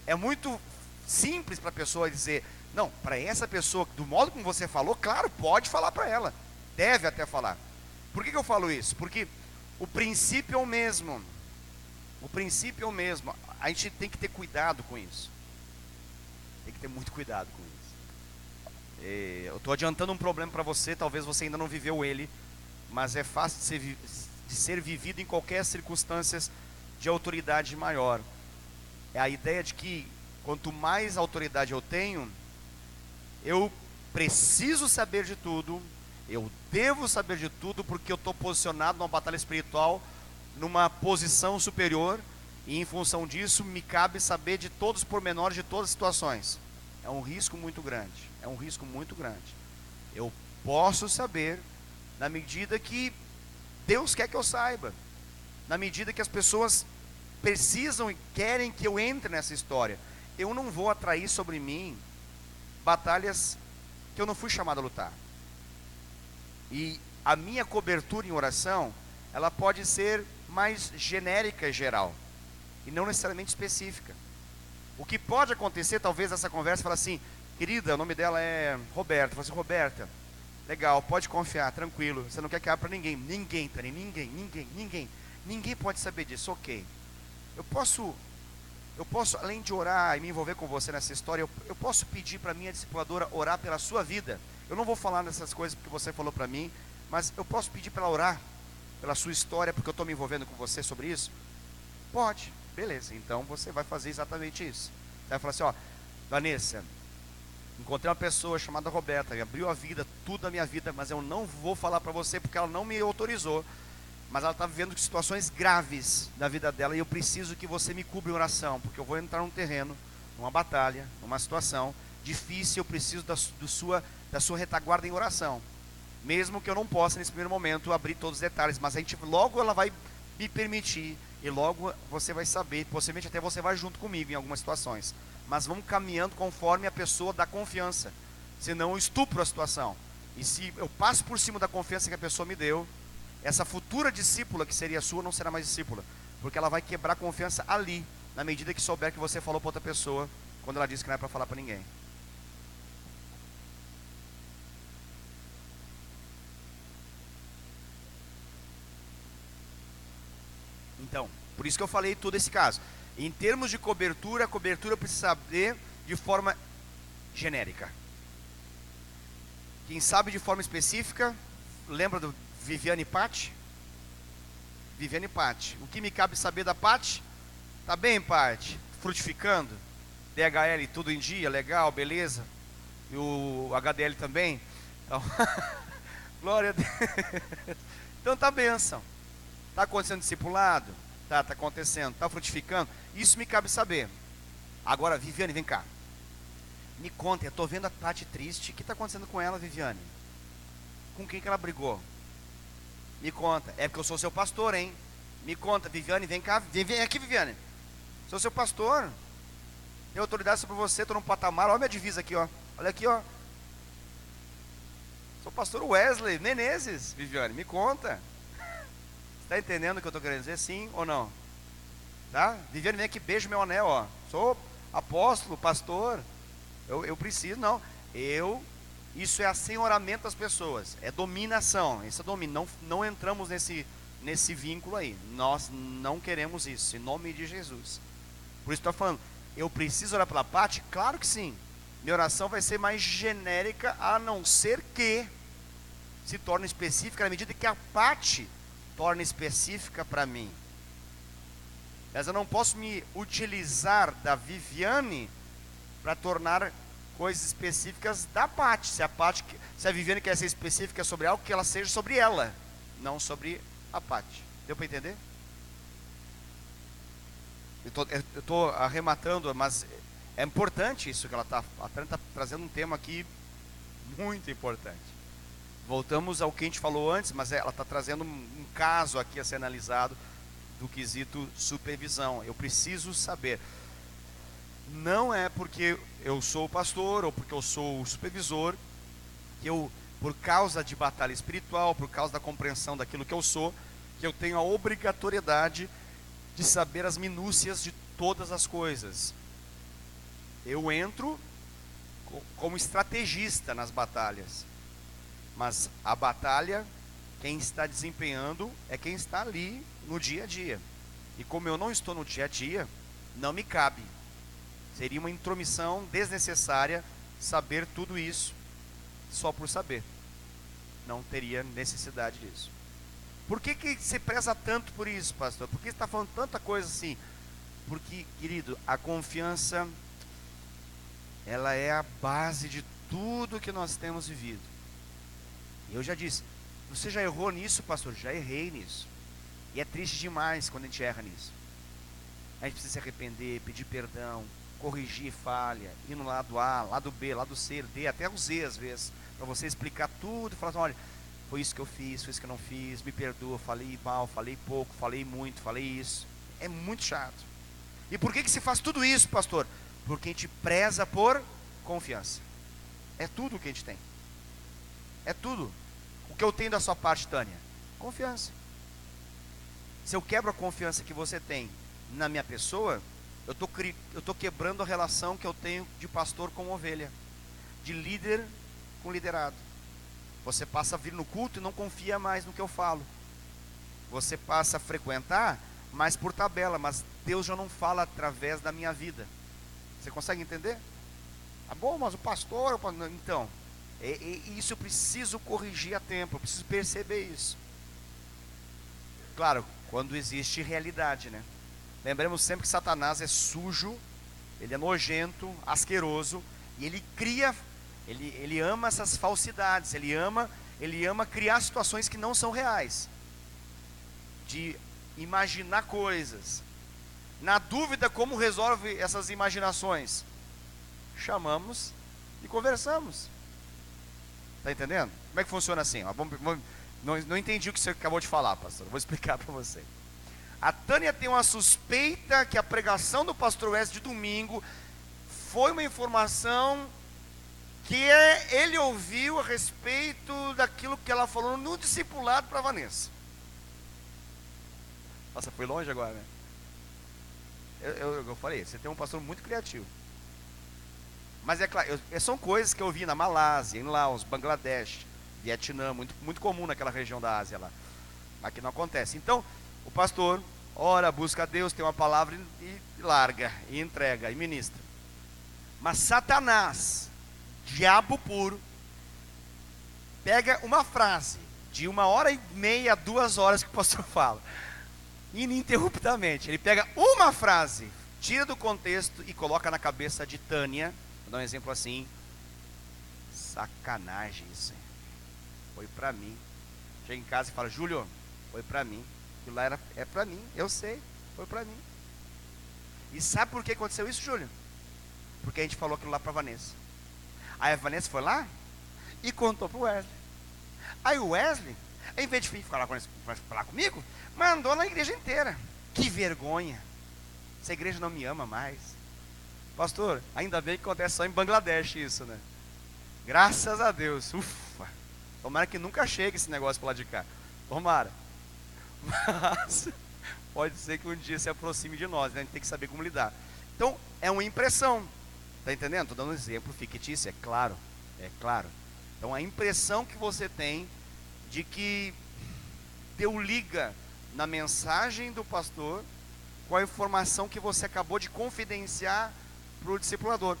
É muito simples para a pessoa dizer: não, para essa pessoa, do modo como você falou, claro, pode falar para ela, deve até falar. Por que eu falo isso? Porque o princípio é o mesmo. O princípio é o mesmo. A gente tem que ter cuidado com isso. Tem que ter muito cuidado com isso. Eu estou adiantando um problema para você, talvez você ainda não viveu ele, mas é fácil de ser vivido em qualquer circunstância de autoridade maior. É a ideia de que quanto mais autoridade eu tenho, eu preciso saber de tudo, eu devo saber de tudo, porque eu estou posicionado numa batalha espiritual, numa posição superior, e em função disso me cabe saber de todos os pormenores de todas as situações. É um risco muito grande, é um risco muito grande. Eu posso saber na medida que Deus quer que eu saiba, na medida que as pessoas precisam e querem que eu entre nessa história. Eu não vou atrair sobre mim batalhas que eu não fui chamado a lutar. E a minha cobertura em oração, ela pode ser mais genérica e geral, e não necessariamente específica. O que pode acontecer, talvez essa conversa, fala assim: querida, o nome dela é Roberta. Fala assim: Roberta, legal, pode confiar, tranquilo, você não quer que abra para ninguém. Ninguém, Tani, ninguém pode saber disso, ok. Eu posso, além de orar e me envolver com você nessa história, eu posso pedir para minha discipuladora orar pela sua vida. Eu não vou falar nessas coisas porque você falou para mim, mas eu posso pedir para ela orar pela sua história, porque eu estou me envolvendo com você sobre isso? Pode, beleza, então você vai fazer exatamente isso. Você vai falar assim: ó, Vanessa, encontrei uma pessoa chamada Roberta, que abriu a vida, tudo a minha vida, mas eu não vou falar para você porque ela não me autorizou. Mas ela está vivendo situações graves da vida dela, e eu preciso que você me cubra em oração, porque eu vou entrar num terreno, numa batalha, numa situação difícil. Eu preciso da sua retaguarda em oração, mesmo que eu não possa nesse primeiro momento abrir todos os detalhes, mas a gente logo ela vai me permitir, e logo você vai saber, possivelmente até você vai junto comigo em algumas situações, mas vamos caminhando conforme a pessoa dá confiança, senão eu estupro a situação. E se eu passo por cima da confiança que a pessoa me deu, essa futura discípula que seria sua não será mais discípula, porque ela vai quebrar a confiança ali, na medida que souber que você falou para outra pessoa, quando ela disse que não é para falar para ninguém. Então, por isso que eu falei todo esse caso. Em termos de cobertura, a cobertura precisa saber de forma genérica. Quem sabe de forma específica, lembra do Viviane Patti? Viviane Patti. O que me cabe saber da Patti? Tá bem, Patti? Frutificando? DHL tudo em dia, legal, beleza? E o HDL também? Então, glória a Deus. Então tá bênção. Tá acontecendo discipulado? Tá acontecendo. Tá frutificando? Isso me cabe saber. Agora, Viviane, vem cá. Me conta, eu tô vendo a Patti triste. O que tá acontecendo com ela, Viviane? Com quem que ela brigou? Me conta. É porque eu sou seu pastor, hein? Me conta, Viviane, vem cá. Vem aqui, Viviane. Sou seu pastor. Tenho autoridade sobre você, estou num patamar. Olha minha divisa aqui, ó. Olha aqui, ó. Sou o pastor Wesley Menezes, Viviane. Me conta. Está entendendo o que eu estou querendo dizer? Sim ou não? Tá? Viviane, vem aqui, beijo meu anel, ó. Sou apóstolo, pastor. Eu preciso, não. Isso é assenhoramento das pessoas, é dominação, isso é domínio. Não entramos nesse vínculo aí. Nós não queremos isso, em nome de Jesus. Por isso estou falando, eu preciso orar pela Patti? Claro que sim. Minha oração vai ser mais genérica, a não ser que se torne específica na medida que a Patti torne específica para mim. Mas eu não posso me utilizar da Viviane para tornar coisas específicas da Patti. Se a Viviane quer ser específica sobre algo, que ela seja sobre ela, não sobre a Patti. Deu para entender? Eu estou arrematando, mas é importante isso que ela está. A Tânia está trazendo um tema aqui muito importante. Voltamos ao que a gente falou antes, mas ela está trazendo um caso aqui a ser analisado do quesito supervisão. Eu preciso saber. Não é porque eu sou o pastor ou porque eu sou o supervisor que eu, por causa de batalha espiritual, por causa da compreensão daquilo que eu sou, que eu tenho a obrigatoriedade de saber as minúcias de todas as coisas. Eu entro como estrategista nas batalhas, mas a batalha, quem está desempenhando é quem está ali no dia a dia. E como eu não estou no dia a dia, não me cabe. Seria uma intromissão desnecessária saber tudo isso só por saber. Não teria necessidade disso. Por que você preza tanto por isso, pastor? Por que você está falando tanta coisa assim? Porque, querido, a confiança, ela é a base de tudo que nós temos vivido. Eu já disse, você já errou nisso, pastor? Já errei nisso. E é triste demais quando a gente erra nisso. A gente precisa se arrepender, pedir perdão, corrigir falha, ir no lado A, lado B, lado C, D, até o Z às vezes, para você explicar tudo e falar assim, olha, foi isso que eu fiz, foi isso que eu não fiz, me perdoa, falei mal, falei pouco, falei muito, falei isso. É muito chato. E por que se faz tudo isso, pastor? Porque a gente preza por confiança. É tudo o que a gente tem. É tudo. O que eu tenho da sua parte, Tânia? Confiança. Se eu quebro a confiança que você tem na minha pessoa, eu estou quebrando a relação que eu tenho de pastor com ovelha, de líder com liderado. Você passa a vir no culto e não confia mais no que eu falo. Você passa a frequentar, mas por tabela, mas Deus já não fala através da minha vida. Você consegue entender? Ah, bom, mas o pastor... Então, isso eu preciso corrigir a tempo, eu preciso perceber isso. Claro, quando existe realidade, né? Lembremos sempre que Satanás é sujo, ele é nojento, asqueroso, e ele cria, ele ama essas falsidades, ele ama criar situações que não são reais, de imaginar coisas. Na dúvida, como resolve essas imaginações? Chamamos e conversamos. Está entendendo? Como é que funciona assim? Não entendi o que você acabou de falar, pastor. Vou explicar para você. A Tânia tem uma suspeita que a pregação do pastor Wesley de domingo foi uma informação que ele ouviu a respeito daquilo que ela falou no discipulado para Vanessa. Nossa, foi longe agora, né? Eu falei, você tem um pastor muito criativo. Mas é claro, são coisas que eu vi na Malásia, em Laos, Bangladesh, Vietnã, muito comum naquela região da Ásia lá. Aqui não acontece. Então, o pastor ora, busca a Deus, tem uma palavra e larga, e entrega, e ministra. Mas Satanás, diabo puro, pega uma frase de 1h30, 2 horas que o pastor fala, ininterruptamente. Ele pega uma frase, tira do contexto e coloca na cabeça de Tânia. Vou dar um exemplo assim: sacanagem isso, foi pra mim. Chega em casa e fala, Júlio, foi pra mim. Aquilo lá é pra mim, eu sei, foi pra mim. E sabe por que aconteceu isso, Júlio? Porque a gente falou aquilo lá pra Vanessa. Aí a Vanessa foi lá e contou pro Wesley. Aí o Wesley, em vez de falar comigo, mandou na igreja inteira. Que vergonha, essa igreja não me ama mais. Pastor, ainda bem que acontece só em Bangladesh isso, né? Graças a Deus, ufa. Tomara que nunca chegue esse negócio para lá de cá. Tomara. Mas pode ser que um dia se aproxime de nós, né? A gente tem que saber como lidar. Então, é uma impressão. Está entendendo? Estou dando um exemplo fictício, é claro. É claro. Então, a impressão que você tem de que deu liga na mensagem do pastor com a informação que você acabou de confidenciar para o discipulador.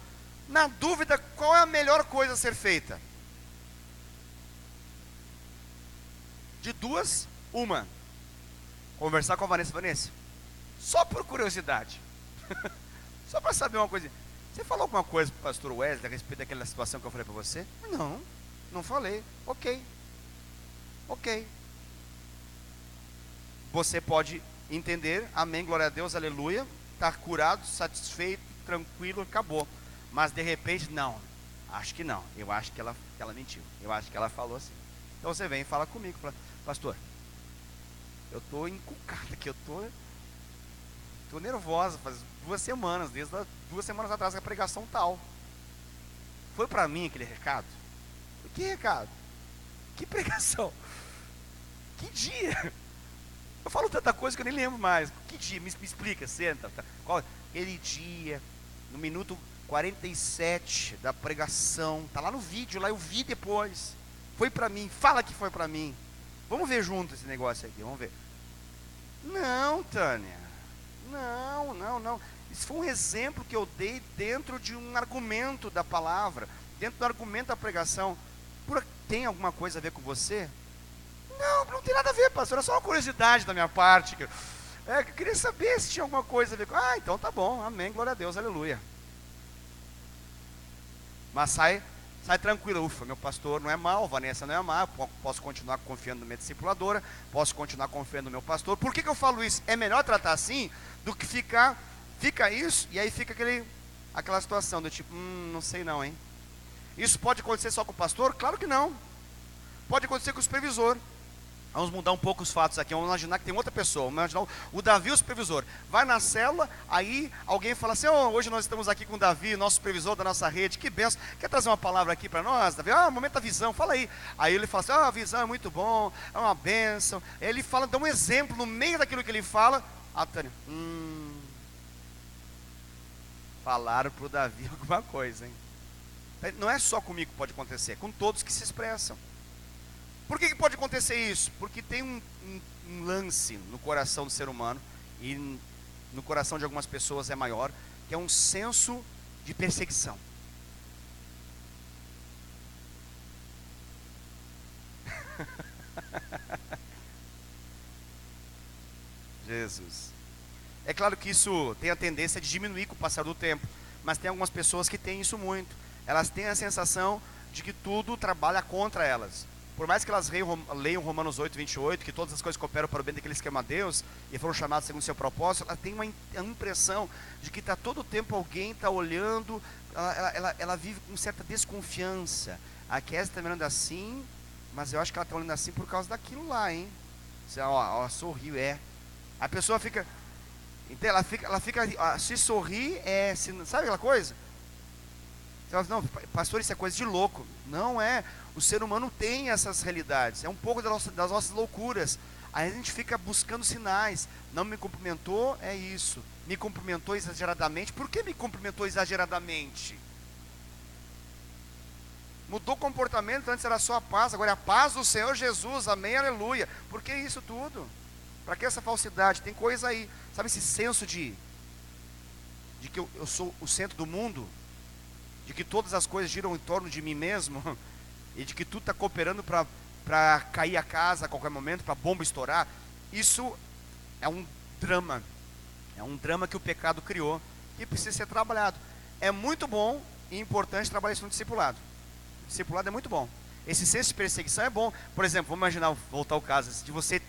Na dúvida, qual é a melhor coisa a ser feita? De duas, uma. Conversar com a Vanessa, só por curiosidade, só para saber uma coisa. Você falou alguma coisa para o pastor Wesley a respeito daquela situação que eu falei para você? Não falei. Ok. Você pode entender, amém, glória a Deus, aleluia, está curado, satisfeito, tranquilo, acabou. Mas de repente, não, acho que não, eu acho que ela mentiu, eu acho que ela falou assim. Então você vem e fala comigo, fala, pastor, eu estou encucado aqui, eu estou nervosa, faz 2 semanas, desde 2 semanas atrás, a pregação tal. Foi para mim aquele recado? Que recado? Que pregação? Que dia? Eu falo tanta coisa que eu nem lembro mais. Que dia? Me explica, senta. Qual? Aquele dia, no minuto 47 da pregação, tá lá no vídeo, lá eu vi depois. Foi para mim, fala que foi para mim. Vamos ver junto esse negócio aqui, vamos ver. Não, Tânia, Não, não, não. Isso foi um exemplo que eu dei dentro de um argumento da palavra, dentro do argumento da pregação. Tem alguma coisa a ver com você? Não, não tem nada a ver, pastor. É só uma curiosidade da minha parte. Que eu queria saber se tinha alguma coisa a ver com. Ah, então tá bom, amém, glória a Deus, aleluia. Mas sai tranquilo, ufa, meu pastor não é mal, Vanessa não é mal, posso continuar confiando na minha discipuladora, posso continuar confiando no meu pastor. Por que eu falo isso? É melhor tratar assim do que fica isso, e aí fica aquela situação do tipo, não sei não, hein? Isso pode acontecer só com o pastor? Claro que não. Pode acontecer com o supervisor. Vamos mudar um pouco os fatos aqui. Vamos imaginar que tem outra pessoa. Vamos imaginar o Davi, o supervisor. Vai na célula, aí alguém fala assim: hoje nós estamos aqui com o Davi, nosso supervisor da nossa rede. Que benção. Quer trazer uma palavra aqui para nós, Davi? Momento da visão, fala aí. Aí ele fala assim: a visão é muito bom, é uma benção. Aí ele fala, dá um exemplo no meio daquilo que ele fala. A Tânia, falaram para o Davi alguma coisa, hein? Não é só comigo que pode acontecer, com todos que se expressam. Por que pode acontecer isso? Porque tem um lance no coração do ser humano, e no coração de algumas pessoas é maior, que é um senso de perseguição. Jesus. É claro que isso tem a tendência de diminuir com o passar do tempo, mas tem algumas pessoas que têm isso muito. Elas têm a sensação de que tudo trabalha contra elas. Por mais que elas leiam Romanos 8, 28, que todas as coisas cooperam para o bem daqueles que amam a Deus e foram chamados segundo o seu propósito, ela tem uma impressão de que está todo o tempo alguém está olhando, ela vive com certa desconfiança. A Kézia está me olhando assim, mas eu acho que ela está olhando assim por causa daquilo lá, hein? Sorriu, A pessoa fica, então ela fica, se sorrir, sabe aquela coisa? Não, pastor, isso é coisa de louco. Não é. O ser humano tem essas realidades. É um pouco das nossas loucuras. Aí a gente fica buscando sinais. Não me cumprimentou, é isso. Me cumprimentou exageradamente. Por que me cumprimentou exageradamente? Mudou o comportamento. Antes era só a paz. Agora é a paz do Senhor Jesus. Amém, aleluia. Por que isso tudo? Para que essa falsidade? Tem coisa aí. Sabe esse senso de que eu sou o centro do mundo? De que todas as coisas giram em torno de mim mesmo, e de que tudo está cooperando para cair a casa a qualquer momento, para a bomba estourar. Isso é um drama que o pecado criou, que precisa ser trabalhado. É muito bom e importante trabalhar isso no discipulado. O discipulado é muito bom. Esse senso de perseguição é bom. Por exemplo, vamos imaginar, voltar ao caso, se você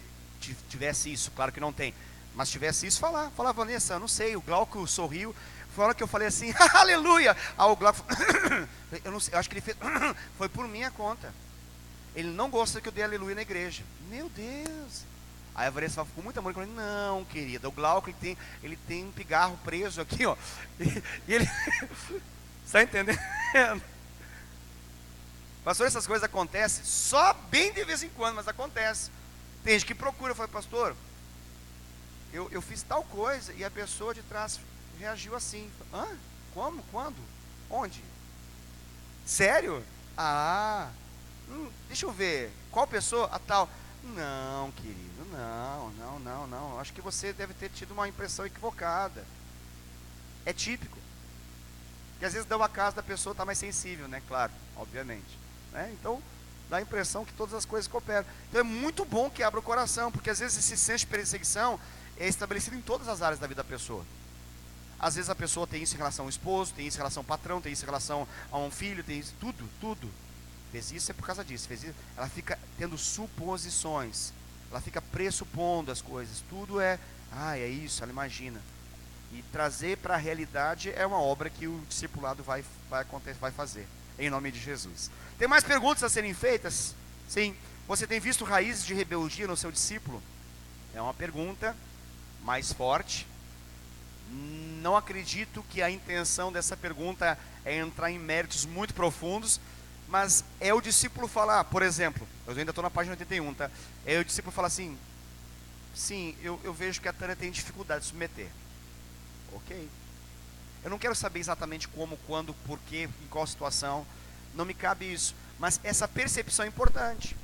tivesse isso, claro que não tem, mas tivesse isso, falar, Vanessa, eu não sei, o Glauco sorriu, foi a hora que eu falei assim, aleluia. Aí o Glauco, eu acho que ele fez, foi por minha conta. Ele não gosta que eu dê aleluia na igreja. Meu Deus. Aí a Vanessa ficou com muito amor e falou, não, querida, o Glauco ele tem um pigarro preso aqui, ó. E ele, está entendendo? Pastor, essas coisas acontecem só bem de vez em quando, mas acontece. Tem gente que procura, eu falo, pastor, eu fiz tal coisa, e a pessoa de trás reagiu assim. Hã? Como? Quando? Onde? Sério? Deixa eu ver. Qual pessoa? A tal. Não, querido, não. Acho que você deve ter tido uma impressão equivocada. É típico. Que às vezes dá uma casa da pessoa está mais sensível, né? Claro, obviamente. Né? Então, dá a impressão que todas as coisas cooperam. Então é muito bom que abra o coração, porque às vezes esse senso de perseguição é estabelecido em todas as áreas da vida da pessoa. Às vezes a pessoa tem isso em relação ao esposo, tem isso em relação ao patrão, tem isso em relação a um filho, tem isso, tudo. Fez isso é por causa disso, fez isso. Ela fica tendo suposições, ela fica pressupondo as coisas, tudo é isso, ela imagina. E trazer para a realidade é uma obra que o discipulado vai fazer, em nome de Jesus. Tem mais perguntas a serem feitas? Sim. Você tem visto raízes de rebeldia no seu discípulo? É uma pergunta mais forte. Não acredito que a intenção dessa pergunta é entrar em méritos muito profundos, mas é o discípulo falar, por exemplo, eu ainda estou na página 81, tá? É o discípulo falar assim, sim, eu vejo que a Tânia tem dificuldade de submeter. Ok. Eu não quero saber exatamente como, quando, porquê, em qual situação, não me cabe isso, mas essa percepção é importante.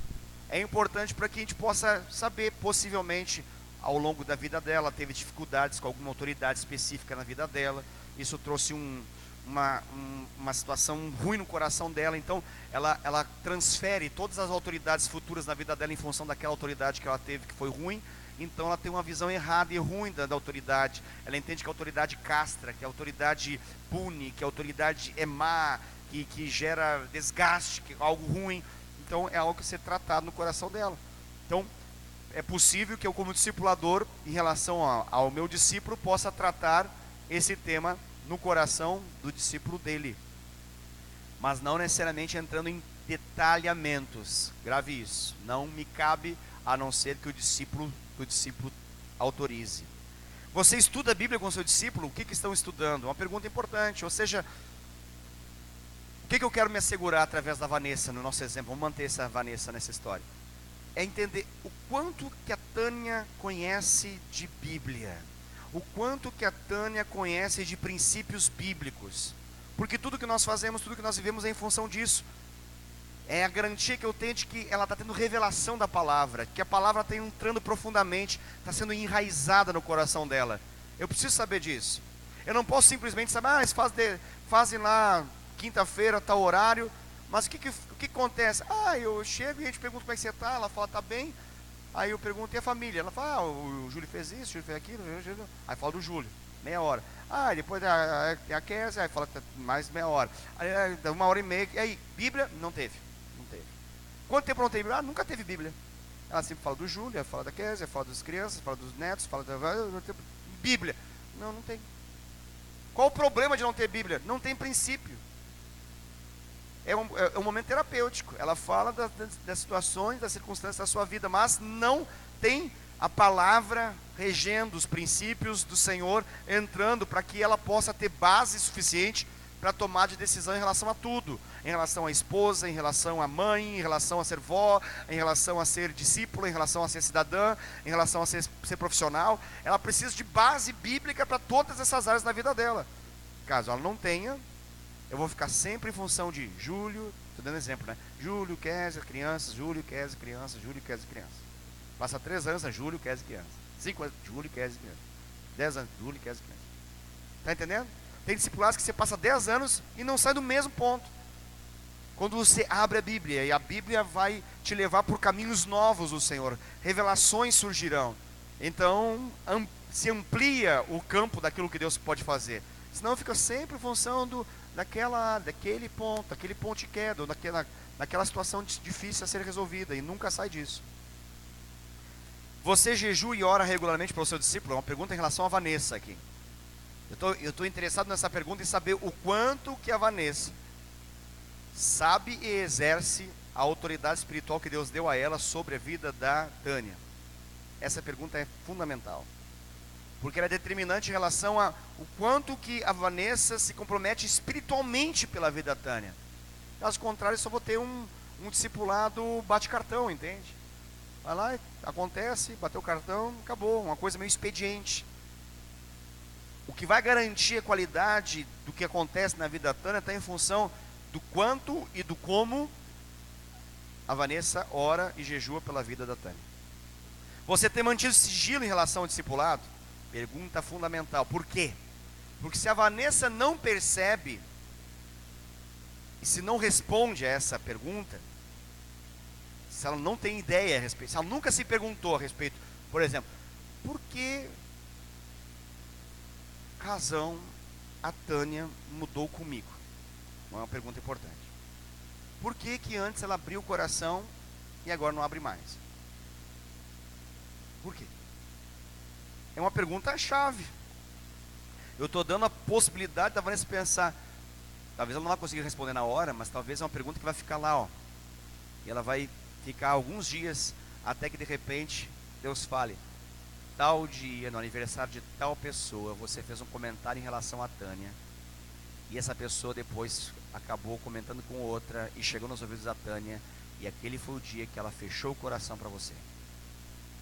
É importante para que a gente possa saber, possivelmente, ao longo da vida dela, teve dificuldades com alguma autoridade específica na vida dela. Isso trouxe uma situação ruim no coração dela. Então ela transfere todas as autoridades futuras na vida dela em função daquela autoridade que ela teve, que foi ruim. Então ela tem uma visão errada e ruim da autoridade. Ela entende que a autoridade castra, que a autoridade pune, que a autoridade é má, que gera desgaste, que é algo ruim. Então é algo que ser tratado no coração dela. Então é possível que eu, como discipulador, em relação ao meu discípulo, possa tratar esse tema no coração do discípulo dele, mas não necessariamente entrando em detalhamentos. Grave isso, não me cabe, a não ser que o discípulo autorize. Você estuda a Bíblia com seu discípulo? O que estão estudando? Uma pergunta importante. Ou seja, o que eu quero me assegurar através da Vanessa, no nosso exemplo? Vamos manter essa Vanessa nessa história. É entender o quanto que a Tânia conhece de Bíblia, o quanto que a Tânia conhece de princípios bíblicos, porque tudo que nós fazemos, tudo que nós vivemos é em função disso. É a garantia que eu tenho de que ela está tendo revelação da palavra, que a palavra está entrando profundamente, está sendo enraizada no coração dela. Eu preciso saber disso. Eu não posso simplesmente saber, eles fazem lá quinta-feira, tal horário, mas o que acontece? Eu chego e a gente pergunta como é que você está, ela fala, está bem. Aí eu pergunto, e a família? Ela fala, o Júlio fez isso, o Júlio fez aquilo. Aí fala do Júlio, meia hora. Depois tem a Kézia, aí fala mais meia hora. Aí 1h30, e aí, Bíblia? Não teve. Quanto tempo não tem Bíblia? Nunca teve Bíblia. Ela sempre fala do Júlio, ela fala da Kézia, fala das crianças, fala dos netos, fala da Bíblia. Não tem. Qual o problema de não ter Bíblia? Não tem princípio. É um momento terapêutico. Ela fala das situações, das circunstâncias da sua vida, mas não tem a palavra regendo os princípios do Senhor, entrando para que ela possa ter base suficiente para tomar de decisão em relação a tudo. Em relação à esposa, em relação à mãe, em relação a ser vó, em relação a ser discípula, em relação a ser cidadã, em relação a ser profissional. Ela precisa de base bíblica para todas essas áreas da vida dela. Caso ela não tenha, eu vou ficar sempre em função de Júlio, estou dando exemplo, né? Júlio, Kézia, crianças, Júlio, Kézia, crianças, Júlio, Kézia, crianças. Passa 3 anos, é Júlio, Kézia, crianças. 5 anos, Júlio, Kézia, crianças. 10 anos, Júlio, Kézia, crianças. Está entendendo? Tem discipulados que você passa 10 anos e não sai do mesmo ponto. Quando você abre a Bíblia, e a Bíblia vai te levar por caminhos novos do Senhor, revelações surgirão. Então, se amplia o campo daquilo que Deus pode fazer. Senão fica sempre em função daquele ponto de queda, daquela situação difícil a ser resolvida, e nunca sai disso. Você jejua e ora regularmente pelo seu discípulo? É uma pergunta em relação a Vanessa aqui. Eu estou interessado nessa pergunta e saber o quanto que a Vanessa sabe e exerce a autoridade espiritual que Deus deu a ela sobre a vida da Tânia. Essa pergunta é fundamental, porque ela é determinante em relação a o quanto que a Vanessa se compromete espiritualmente pela vida da Tânia. Caso contrário, só vou ter um discipulado bate-cartão, entende? Vai lá, acontece, bateu o cartão, acabou, uma coisa meio expediente. O que vai garantir a qualidade do que acontece na vida da Tânia está em função do quanto e do como a Vanessa ora e jejua pela vida da Tânia. Você tem mantido sigilo em relação ao discipulado? Pergunta fundamental. Por quê? Porque se a Vanessa não percebe, e se não responde a essa pergunta, se ela não tem ideia a respeito, se ela nunca se perguntou a respeito, por exemplo, por que razão a Tânia mudou comigo? É uma pergunta importante. Por que que antes ela abriu o coração e agora não abre mais? Por quê? É uma pergunta chave. Eu estou dando a possibilidade da Vanessa pensar. Talvez ela não vai conseguir responder na hora, mas talvez é uma pergunta que vai ficar lá, ó. E ela vai ficar alguns dias até que de repente Deus fale: tal dia, no aniversário de tal pessoa, você fez um comentário em relação a Tânia, e essa pessoa depois acabou comentando com outra e chegou nos ouvidos da Tânia, e aquele foi o dia que ela fechou o coração para você.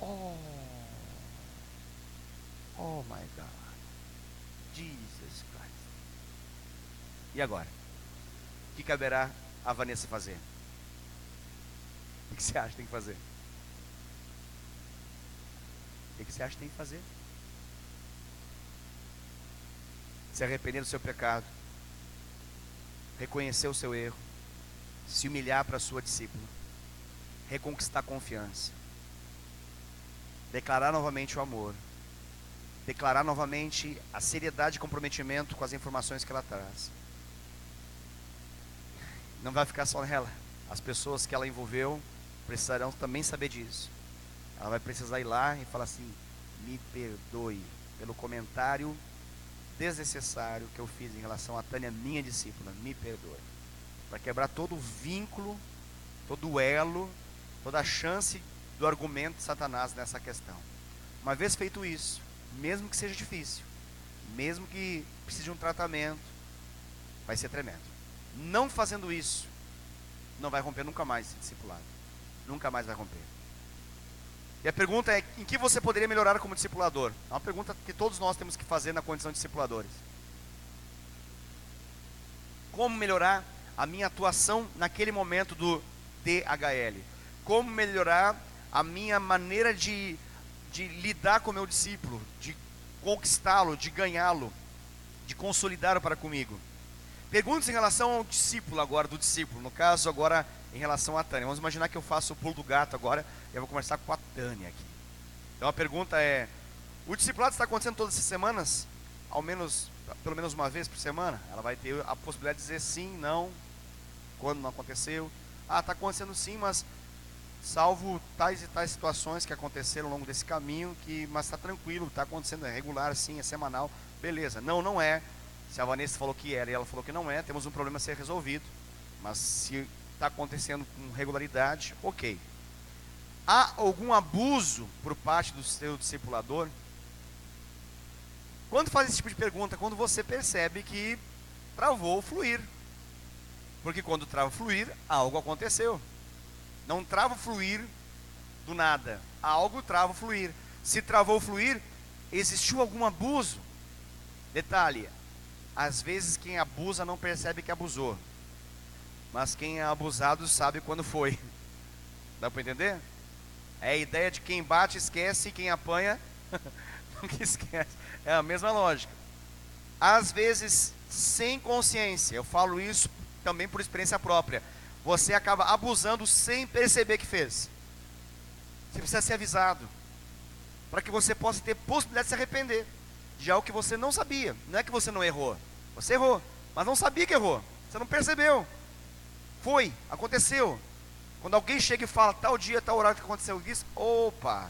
Oh my God, Jesus Christ. E agora? O que caberá a Vanessa fazer? O que você acha que tem que fazer? O que você acha que tem que fazer? Se arrepender do seu pecado, reconhecer o seu erro, se humilhar para a sua discípula, reconquistar a confiança, declarar novamente o amor, declarar novamente a seriedade e comprometimento com as informações que ela traz. Não vai ficar só nela. As pessoas que ela envolveu precisarão também saber disso. Ela vai precisar ir lá e falar assim: me perdoe pelo comentário desnecessário que eu fiz em relação a Tânia, minha discípula, me perdoe. Para quebrar todo o vínculo, todo o elo, toda a chance do argumento de Satanás nessa questão. Uma vez feito isso, mesmo que seja difícil, mesmo que precise de um tratamento, vai ser tremendo. Não fazendo isso, não vai romper nunca mais esse discipulado. Nunca mais vai romper. E a pergunta é: em que você poderia melhorar como discipulador? É uma pergunta que todos nós temos que fazer na condição de discipuladores. Como melhorar a minha atuação naquele momento do DHL? Como melhorar a minha maneira de lidar com o meu discípulo, de conquistá-lo, de ganhá-lo, de consolidá-lo para comigo? Perguntas em relação ao discípulo agora, do discípulo, no caso agora em relação a Tânia. Vamos imaginar que eu faço o pulo do gato agora e eu vou conversar com a Tânia aqui. Então a pergunta é: o discipulado está acontecendo todas as semanas? Pelo menos uma vez por semana? Ela vai ter a possibilidade de dizer sim, não, quando não aconteceu. Ah, está acontecendo sim, mas salvo tais e tais situações que aconteceram ao longo desse caminho, mas está tranquilo, está acontecendo, é regular sim, é semanal, beleza. Não, não é. Se a Vanessa falou que era e ela falou que não é, temos um problema a ser resolvido. Mas se está acontecendo com regularidade, ok. Há algum abuso por parte do seu discipulador? Quando faz esse tipo de pergunta? Quando você percebe que travou o fluir. Porque quando trava o fluir, algo aconteceu. Não trava o fluir do nada. Algo trava o fluir. Se travou o fluir, existiu algum abuso. Detalhe: às vezes quem abusa não percebe que abusou, mas quem é abusado sabe quando foi. Dá para entender? É a ideia de quem bate esquece e quem apanha nunca esquece. É a mesma lógica. Às vezes sem consciência, eu falo isso também por experiência própria, você acaba abusando sem perceber que fez. Você precisa ser avisado, para que você possa ter possibilidade de se arrepender de algo que você não sabia. Não é que você não errou, você errou, mas não sabia que errou, você não percebeu. Foi, aconteceu. Quando alguém chega e fala, tal dia, tal horário que aconteceu isso, opa,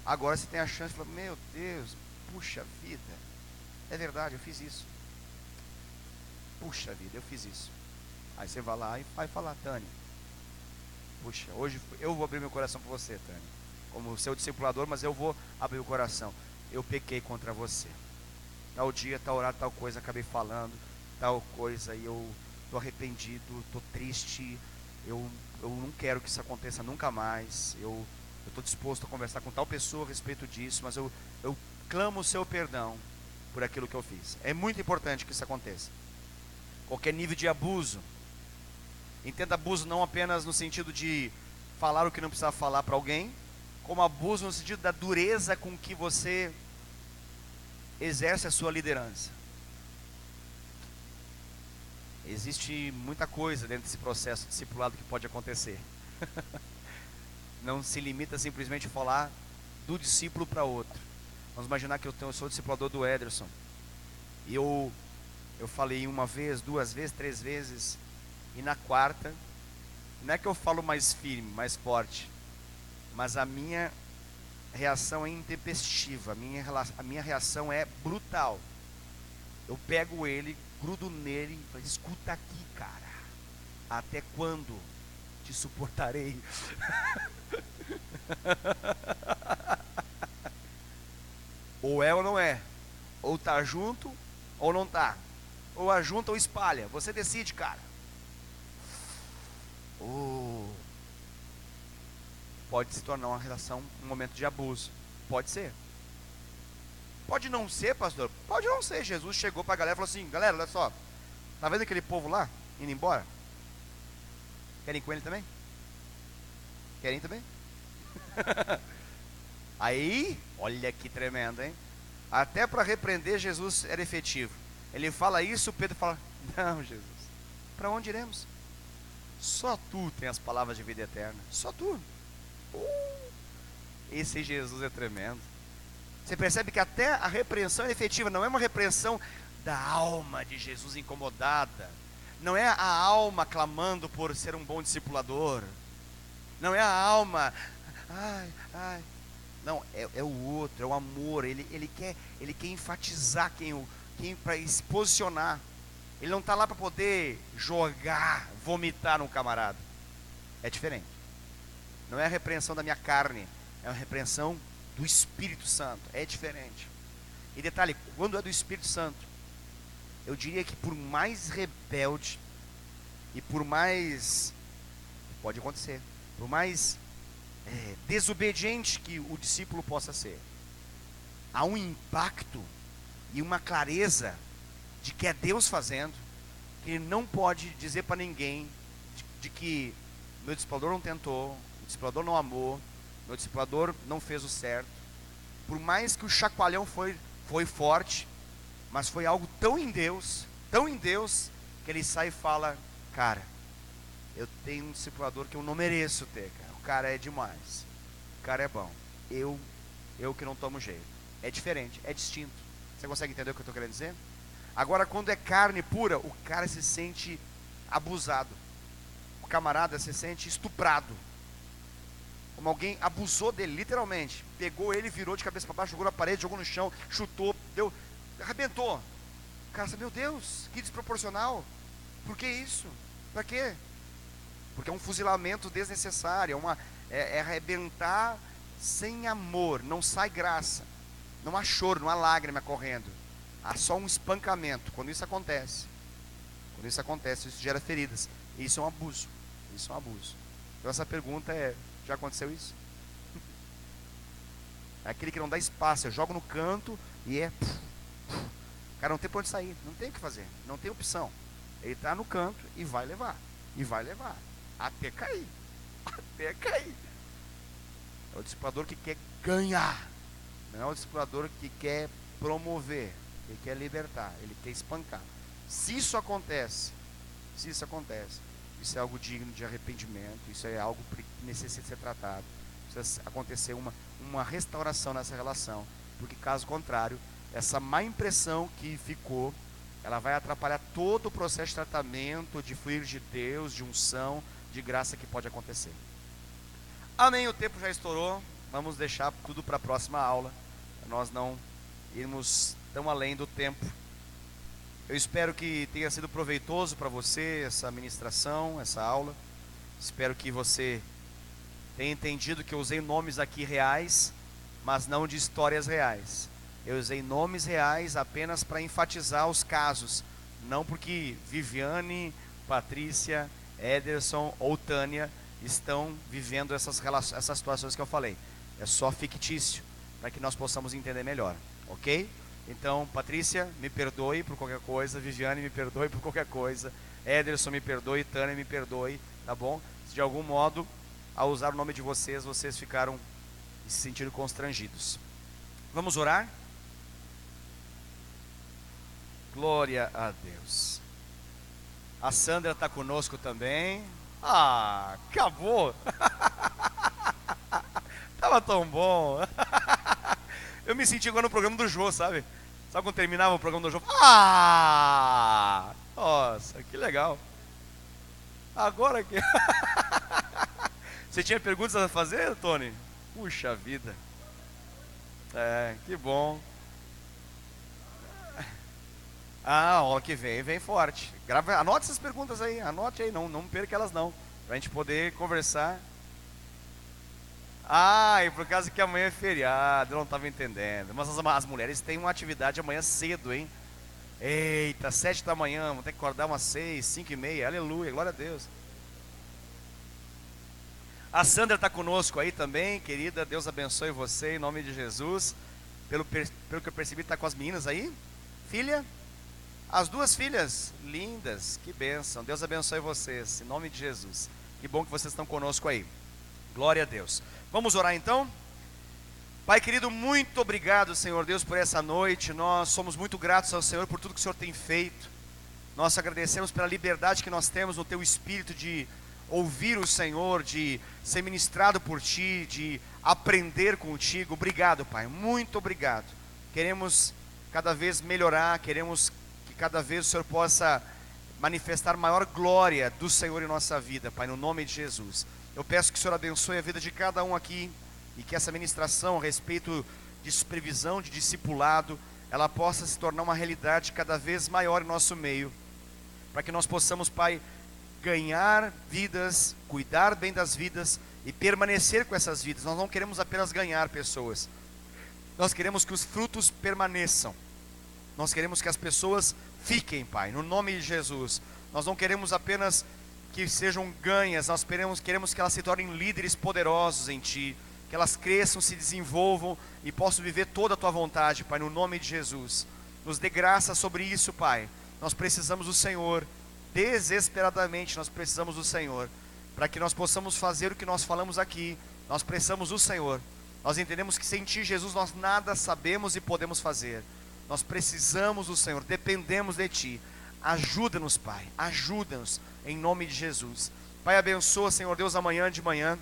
agora você tem a chance de falar: meu Deus, puxa vida, é verdade, eu fiz isso. Puxa vida, eu fiz isso. Aí você vai lá e vai falar: Tânia, puxa, hoje eu vou abrir meu coração para você, Tânia, como seu discipulador, mas eu vou abrir o coração. Eu pequei contra você. Tal dia, tal horário, tal coisa, acabei falando tal coisa, e eu estou arrependido, estou triste, eu não quero que isso aconteça nunca mais. Eu estou disposto a conversar com tal pessoa a respeito disso, mas eu clamo o seu perdão por aquilo que eu fiz. É muito importante que isso aconteça. Qualquer nível de abuso, entenda abuso não apenas no sentido de falar o que não precisava falar para alguém, como abuso no sentido da dureza com que você exerce a sua liderança. Existe muita coisa dentro desse processo discipulado que pode acontecer. Não se limita simplesmente a falar do discípulo para outro. Vamos imaginar que eu sou discipulador do Ederson, e eu falei uma vez, duas vezes, três vezes, e na quarta, não é que eu falo mais firme, mais forte, mas a minha reação é intempestiva, a minha reação é brutal. Eu pego ele, grudo nele e falo: escuta aqui, cara, até quando te suportarei? Ou é ou não é, ou tá junto ou não tá, ou ajunta ou espalha, você decide, cara. Pode se tornar uma relação, um momento de abuso. Pode ser. Pode não ser, pastor? Pode não ser. Jesus chegou para a galera e falou assim: galera, olha só, tá vendo aquele povo lá indo embora? Querem ir com ele também? Querem também? Aí, olha que tremendo, hein? Até para repreender Jesus era efetivo. Ele fala isso, Pedro fala: não, Jesus, para onde iremos? Só tu tem as palavras de vida eterna. Só tu. Esse Jesus é tremendo. Você percebe que até a repreensão é efetiva. Não é uma repreensão da alma de Jesus incomodada. Não é a alma clamando por ser um bom discipulador. Não é a alma, ai, ai. Não, é o outro, é o amor. Ele quer enfatizar quem para se posicionar. Ele não está lá para poder jogar, vomitar um camarada. É diferente. Não é a repreensão da minha carne, é uma repreensão do Espírito Santo. É diferente. E detalhe, quando é do Espírito Santo, eu diria que por mais rebelde e por mais, pode acontecer, por mais desobediente que o discípulo possa ser, há um impacto e uma clareza de que é Deus fazendo, que ele não pode dizer para ninguém de que meu discipulador não tentou, o discipulador não amou, meu discipulador não fez o certo. Por mais que o chacoalhão foi forte, mas foi algo tão em Deus, que ele sai e fala: cara, eu tenho um discipulador que eu não mereço ter, cara. O cara é demais, o cara é bom, eu que não tomo jeito. É diferente, é distinto. Você consegue entender o que eu estou querendo dizer? Agora, quando é carne pura, o cara se sente abusado, o camarada se sente estuprado, como alguém abusou dele, literalmente, pegou ele, virou de cabeça para baixo, jogou na parede, jogou no chão, chutou, arrebentou. O cara, meu Deus, que desproporcional. Por que isso? Para quê? Porque é um fuzilamento desnecessário, é arrebentar sem amor, não sai graça, não há choro, não há lágrima correndo, há só um espancamento. Quando isso acontece, isso gera feridas, e isso é um abuso, Então essa pergunta é: já aconteceu isso? É aquele que não dá espaço, eu jogo no canto e o cara não tem para onde sair, não tem o que fazer, não tem opção. Ele está no canto e vai levar, até cair. É o discipulador que quer ganhar, não é o discipulador que quer promover, ele quer libertar, ele quer espancar. Se isso acontece, isso é algo digno de arrependimento, isso é algo que necessita ser tratado, precisa acontecer uma restauração nessa relação, porque caso contrário, essa má impressão que ficou, ela vai atrapalhar todo o processo de tratamento, de fluir de Deus, de unção, de graça que pode acontecer. Amém, o tempo já estourou, vamos deixar tudo para a próxima aula, para nós não irmos tão além do tempo. Eu espero que tenha sido proveitoso para você essa ministração, essa aula. Espero que você tenha entendido que eu usei nomes aqui reais, mas não de histórias reais. Eu usei nomes reais apenas para enfatizar os casos, não porque Viviane, Patrícia, Ederson ou Tânia estão vivendo essas situações que eu falei. É só fictício, para que nós possamos entender melhor, ok? Então, Patrícia, me perdoe por qualquer coisa, Viviane, me perdoe por qualquer coisa, Ederson, me perdoe, Tânia, me perdoe, tá bom? Se de algum modo, ao usar o nome de vocês ficaram se sentindo constrangidos. Vamos orar? Glória a Deus. A Sandra está conosco também. Ah, acabou. Tava tão bom. Eu me senti agora no programa do Jô, sabe? Sabe quando terminava o programa do Jô? Ah! Nossa, que legal. Agora que... Você tinha perguntas a fazer, Tony? Puxa vida. Que bom. Ah, ó, que vem forte. Anote essas perguntas aí, anote aí, não perca elas não. Pra gente poder conversar. Ah, e por causa que amanhã é feriado, eu não estava entendendo. Mas as mulheres têm uma atividade amanhã cedo, hein? Eita, 7 da manhã, vão ter que acordar umas 6, 5 e meia, aleluia, glória a Deus. A Sandra está conosco aí também, querida, Deus abençoe você em nome de Jesus. Pelo que eu percebi, está com as meninas aí. Filha? As duas filhas, lindas, que bênção, Deus abençoe vocês, em nome de Jesus. Que bom que vocês estão conosco aí, glória a Deus. Vamos orar então? Pai querido, muito obrigado, Senhor Deus, por essa noite. Nós somos muito gratos ao Senhor por tudo que o Senhor tem feito. Nós agradecemos pela liberdade que nós temos no Teu Espírito de ouvir o Senhor, de ser ministrado por Ti, de aprender contigo. Obrigado, Pai, muito obrigado. Queremos cada vez melhorar, queremos que cada vez o Senhor possa manifestar maior glória do Senhor em nossa vida, Pai, no nome de Jesus. Eu peço que o Senhor abençoe a vida de cada um aqui e que essa ministração a respeito de supervisão, de discipulado, ela possa se tornar uma realidade cada vez maior em nosso meio, para que nós possamos, Pai, ganhar vidas, cuidar bem das vidas e permanecer com essas vidas. Nós não queremos apenas ganhar pessoas, nós queremos que os frutos permaneçam, nós queremos que as pessoas fiquem, Pai, no nome de Jesus. Nós não queremos apenas que sejam ganhas, nós queremos que elas se tornem líderes poderosos em Ti, que elas cresçam, se desenvolvam e possam viver toda a Tua vontade, Pai, no nome de Jesus. Nos dê graça sobre isso, Pai. Nós precisamos do Senhor, desesperadamente nós precisamos do Senhor, para que nós possamos fazer o que nós falamos aqui. Nós precisamos do Senhor. Nós entendemos que sem Ti, Jesus, nós nada sabemos e podemos fazer. Nós precisamos do Senhor, dependemos de Ti. Ajuda-nos, Pai, ajuda-nos, em nome de Jesus. Pai, abençoa, Senhor Deus, amanhã de manhã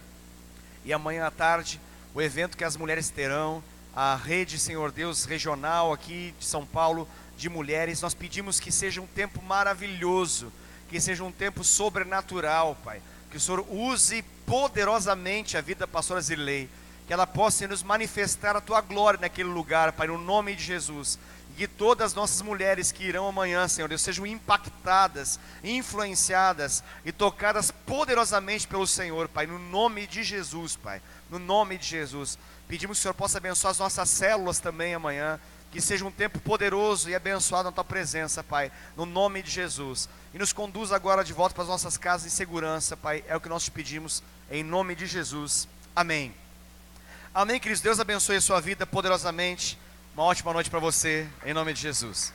e amanhã à tarde, o evento que as mulheres terão, a rede, Senhor Deus, regional aqui de São Paulo, de mulheres. Nós pedimos que seja um tempo maravilhoso, que seja um tempo sobrenatural, Pai, que o Senhor use poderosamente a vida da pastora Zirlei, que ela possa nos manifestar a Tua glória naquele lugar, Pai, no nome de Jesus. E que todas as nossas mulheres que irão amanhã, Senhor Deus, sejam impactadas, influenciadas e tocadas poderosamente pelo Senhor, Pai, no nome de Jesus, Pai, no nome de Jesus. Pedimos que o Senhor possa abençoar as nossas células também amanhã, que seja um tempo poderoso e abençoado na Tua presença, Pai, no nome de Jesus. E nos conduz agora de volta para as nossas casas em segurança, Pai, é o que nós te pedimos, em nome de Jesus. Amém. Amém, queridos. Deus abençoe a sua vida poderosamente. Uma ótima noite para você, em nome de Jesus.